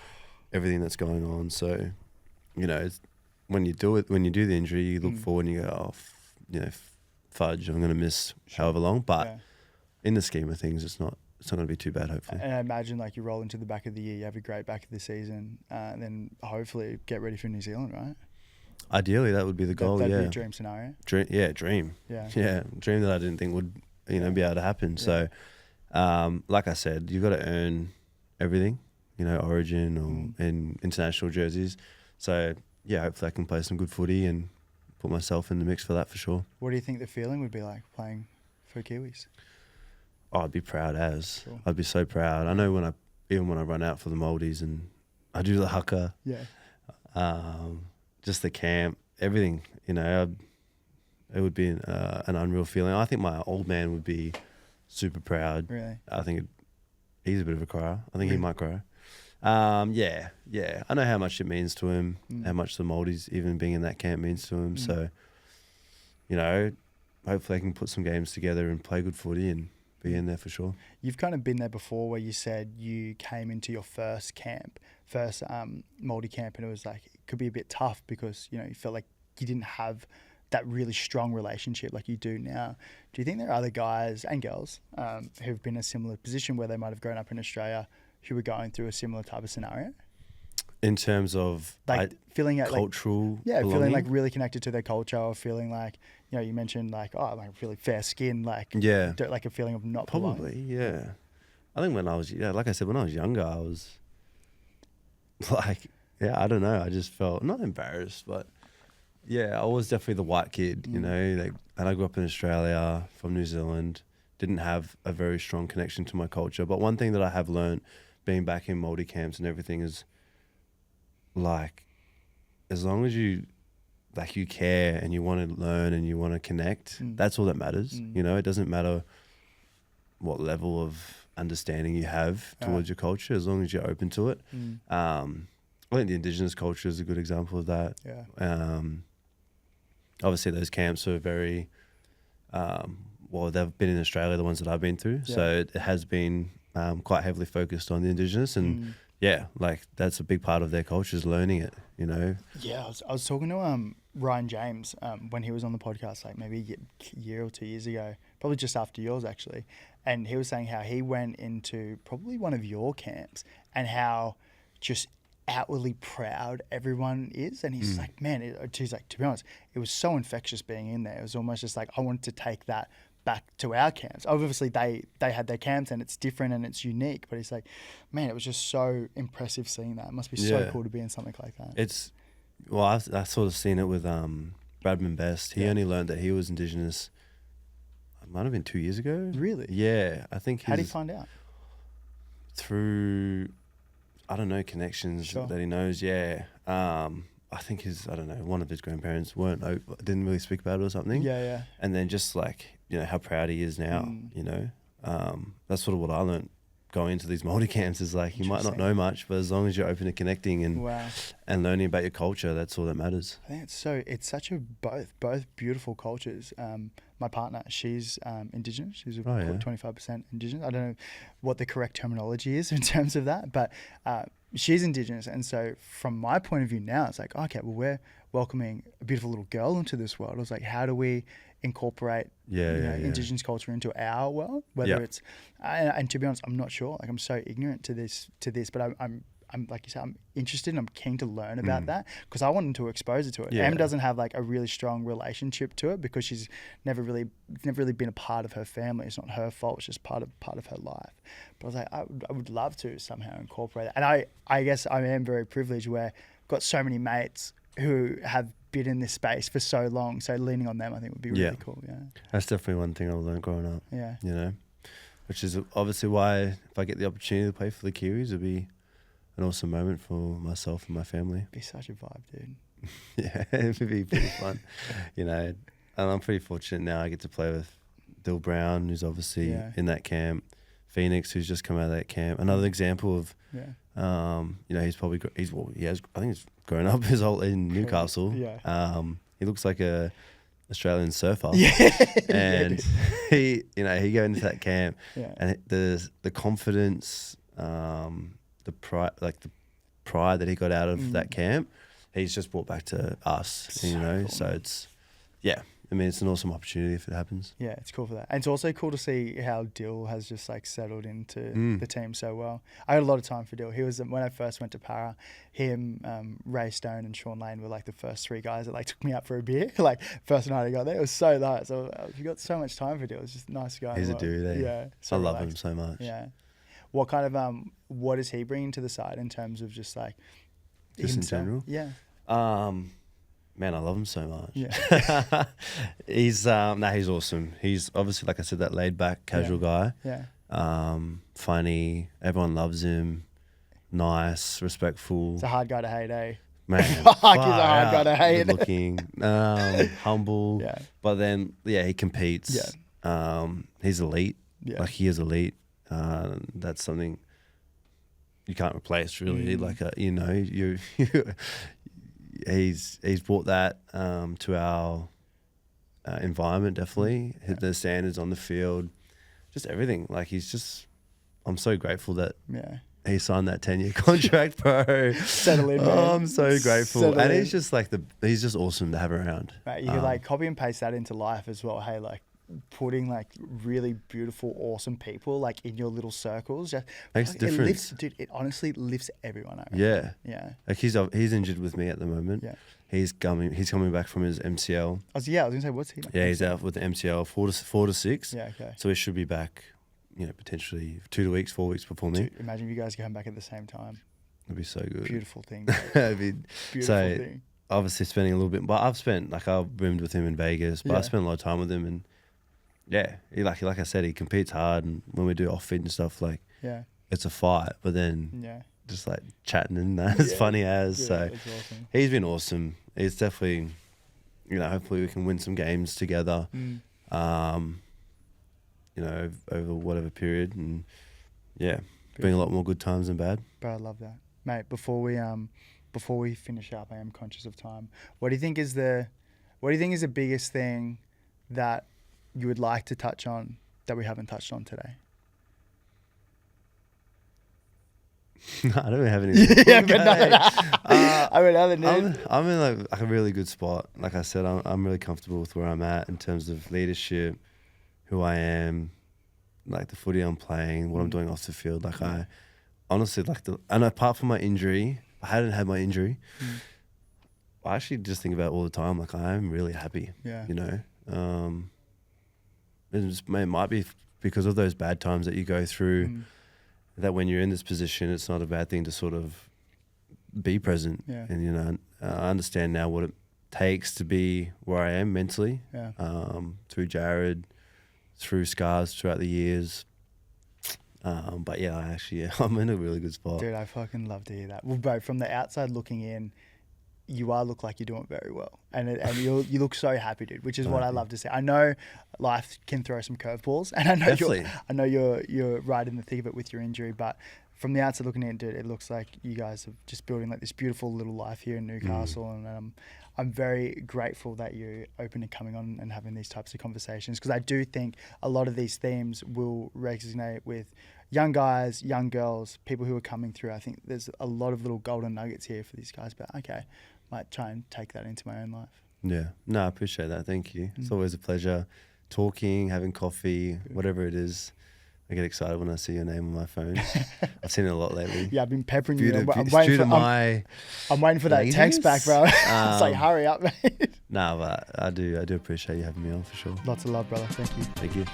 Speaker 2: everything that's going on. So, you know, when you do the injury, you look forward and you go, fudge, I'm going to miss however long. But in the scheme of things, it's not going to be too bad, hopefully.
Speaker 1: And I imagine like you roll into the back of the year, you have a great back of the season, and then hopefully get ready for New Zealand, right?
Speaker 2: Ideally, that would be the goal.
Speaker 1: That'd be a dream scenario.
Speaker 2: Dream. Yeah, dream that I didn't think would be able to happen. So, like I said, you've got to earn everything, you know, Origin or in international jerseys. So hopefully I can play some good footy and put myself in the mix for that for sure.
Speaker 1: What do you think the feeling would be like playing for Kiwis?
Speaker 2: Oh, I'd be proud as. Cool. I'd be so proud. I know when I run out for the Maldives and I do the haka.
Speaker 1: Yeah.
Speaker 2: Just the camp, everything, you know, it would be an unreal feeling. I think my old man would be super proud.
Speaker 1: Really?
Speaker 2: I think he's a bit of a crier. I think he might cry. I know how much it means to him, how much the Maldives even being in that camp means to him. So, you know, hopefully I can put some games together and play good footy and be in there for sure. You've
Speaker 1: kind of been there before where you said you came into your first Māori camp, and it was like, it could be a bit tough because, you know, you felt like you didn't have that really strong relationship like you do now. Do you think there are other guys and girls who've been in a similar position where they might have grown up in Australia who were going through a similar type of scenario?
Speaker 2: In terms of
Speaker 1: like feeling
Speaker 2: cultural
Speaker 1: belonging? Feeling like really connected to their culture, or feeling like, you know, you mentioned like, like really fair skin, like like a feeling of not
Speaker 2: probably
Speaker 1: belonging.
Speaker 2: I think when I was like I said, when I was younger, I was like, I don't know, I just felt not embarrassed, but I was definitely the white kid, you know, like, and I grew up in Australia from New Zealand, didn't have a very strong connection to my culture. But one thing that I have learned being back in Māori camps and everything is, like, as long as you care and you want to learn and you want to connect, that's all that matters. You know, it doesn't matter what level of understanding you have towards your culture, as long as you're open to it. I think the Indigenous culture is a good example of that. Obviously those camps are very, they've been in Australia, the ones that I've been through. So it has been quite heavily focused on the Indigenous, and like that's a big part of their culture is learning it, you know.
Speaker 1: I was talking to Ryan James when he was on the podcast, like maybe a year or 2 years ago, probably just after yours actually, and he was saying how he went into probably one of your camps and how just outwardly proud everyone is, and he's like, man, he's like, to be honest, it was so infectious being in there. It was almost just like, I wanted to take that back to our camps. Obviously they had their camps and it's different and it's unique, but he's like, man, it was just so impressive seeing that. It must be so cool to be in something like that.
Speaker 2: I've sort of seen it with Bradman Best. He only learned that he was Indigenous. It might have been 2 years ago.
Speaker 1: Really?
Speaker 2: Yeah, I think.
Speaker 1: How did he find out?
Speaker 2: Through, I don't know, connections
Speaker 1: Sure.
Speaker 2: that he knows. Yeah. I think one of his grandparents didn't really speak about it or something.
Speaker 1: Yeah.
Speaker 2: And then just like, how proud he is now, that's sort of what I learned going into these Māori camps is like, you might not know much, but as long as you're open to connecting and learning about your culture, that's all that matters.
Speaker 1: I think it's such a both beautiful cultures. My partner, she's Indigenous. She's 25% Indigenous. I don't know what the correct terminology is in terms of that, but she's Indigenous. And so from my point of view now, it's like, okay, well, we're welcoming a beautiful little girl into this world. I was like, how do we incorporate Indigenous culture into our world? Whether it's, and to be honest, I'm not sure. Like, I'm so ignorant to this, but I'm like you said, I'm interested and I'm keen to learn about that because I wanted to expose her to it. Em doesn't have like a really strong relationship to it because she's never really been a part of her family. It's not her fault. It's just part of her life. But I was like, I would love to somehow incorporate it. And I guess I am very privileged where I've got so many mates who have been in this space for so long. So leaning on them, I think would be really cool. Yeah.
Speaker 2: That's definitely one thing I learned growing up.
Speaker 1: Yeah.
Speaker 2: Which is obviously why if I get the opportunity to play for the Kiwis, it'd be an awesome moment for myself and my family.
Speaker 1: Be such a vibe, dude.
Speaker 2: Yeah, it would be pretty fun. And I'm pretty fortunate now. I get to play with Dill Brown, who's obviously in that camp. Phoenix, who's just come out of that camp. Another example of, he's probably I think he's grown up his whole in Newcastle.
Speaker 1: Yeah.
Speaker 2: He looks like a Australian surfer.
Speaker 1: Yeah.
Speaker 2: And he go into that camp, and the confidence. The pride that he got out of that camp, he's just brought back to us, cool, so it's, it's an awesome opportunity if it happens. Yeah,
Speaker 1: it's cool for that. And it's also cool to see how Dill has just like settled into the team so well. I had a lot of time for Dill. He was, when I first went to Para, him, Ray Stone and Sean Lane were like the first three guys that like took me out for a beer. Like first night I got there, it was so nice. So you got so much time for Dill. It's just a nice guy.
Speaker 2: He's a dude, eh?
Speaker 1: Yeah. So
Speaker 2: I love him so much.
Speaker 1: Yeah. What kind of what is he bringing to the side in terms of just like
Speaker 2: just in general?
Speaker 1: Yeah.
Speaker 2: Man, I love him so much.
Speaker 1: Yeah.
Speaker 2: He's awesome. He's obviously, like I said, that laid back, casual guy.
Speaker 1: Yeah.
Speaker 2: Funny. Everyone loves him. Nice, respectful.
Speaker 1: It's a hard guy to hate, eh?
Speaker 2: Man,
Speaker 1: he's a hard guy to hate.
Speaker 2: Good looking, humble.
Speaker 1: Yeah.
Speaker 2: But then, he competes.
Speaker 1: Yeah.
Speaker 2: He's elite.
Speaker 1: Yeah.
Speaker 2: Like he is elite. That's something you can't replace, really. Like he's brought that to our environment, definitely. The standards on the field, just everything. Like I'm so grateful that he signed that 10-year contract, bro.
Speaker 1: Settle in, man.
Speaker 2: Oh, I'm so grateful.
Speaker 1: Settle
Speaker 2: and
Speaker 1: in.
Speaker 2: he's just like he's just awesome to have around.
Speaker 1: Right, you can like copy and paste that into life as well. Hey, like putting like really beautiful, awesome people like in your little circles just
Speaker 2: makes a difference.
Speaker 1: It honestly lifts everyone over.
Speaker 2: Yeah. Like he's injured with me at the moment.
Speaker 1: Yeah.
Speaker 2: He's coming back from his MCL.
Speaker 1: I was gonna say, what's he like?
Speaker 2: Yeah, he's out with the MCL 4 to 6.
Speaker 1: Yeah, okay.
Speaker 2: So he should be back, potentially 4 weeks before me.
Speaker 1: Dude, imagine if you guys come back at the same time.
Speaker 2: It'd be so good.
Speaker 1: Beautiful thing.
Speaker 2: Beautiful thing. Obviously spending a little bit, but I've roomed with him in Vegas, but I spent a lot of time with him, and he like I said, he competes hard, and when we do off-feed and stuff, like it's a fight, but then just like chatting and that, it's funny as. So
Speaker 1: awesome.
Speaker 2: He's been awesome. It's definitely, hopefully we can win some games together, over whatever period, and bring a lot more good times than bad.
Speaker 1: But I love that, mate. Before we finish up, I am conscious of time. What do you think is the biggest thing that you would like to touch on that we haven't touched on today?
Speaker 2: I don't really have anything. I'm in like a really good spot. Like I said, I'm really comfortable with where I'm at in terms of leadership, who I am, like the footy I'm playing, what I'm doing off the field. Like I honestly and apart from my injury, I hadn't had my injury. I actually just think about it all the time. Like I am really happy.
Speaker 1: Yeah.
Speaker 2: It might be because of those bad times that you go through. That when you're in this position, it's not a bad thing to sort of be present.
Speaker 1: Yeah.
Speaker 2: And I understand now what it takes to be where I am mentally.
Speaker 1: Yeah.
Speaker 2: Through Jared, through scars throughout the years. But yeah, I'm in a really good spot.
Speaker 1: Dude, I fucking love to hear that. Well, bro, from the outside looking in, you look like you're doing very well, and you look so happy, dude. Which is what I love to see. I know life can throw some curveballs, and I know you're right in the thick of it with your injury. But from the outside looking in, dude, it looks like you guys are just building like this beautiful little life here in Newcastle, and I'm very grateful that you're open to coming on and having these types of conversations, because I do think a lot of these themes will resonate with young guys, young girls, people who are coming through. I think there's a lot of little golden nuggets here for these guys, but okay, might try and take that into my own life.
Speaker 2: Yeah, no, I appreciate that. Thank you. It's always a pleasure talking, having coffee, whatever it is. I get excited when I see your name on my phone. I've seen it a lot lately.
Speaker 1: Yeah, I've been peppering you.
Speaker 2: I'm waiting
Speaker 1: for that text back, bro. It's like, hurry up, mate.
Speaker 2: Nah, but I do appreciate you having me on for sure.
Speaker 1: Lots of love, brother. Thank you.
Speaker 2: Thank you.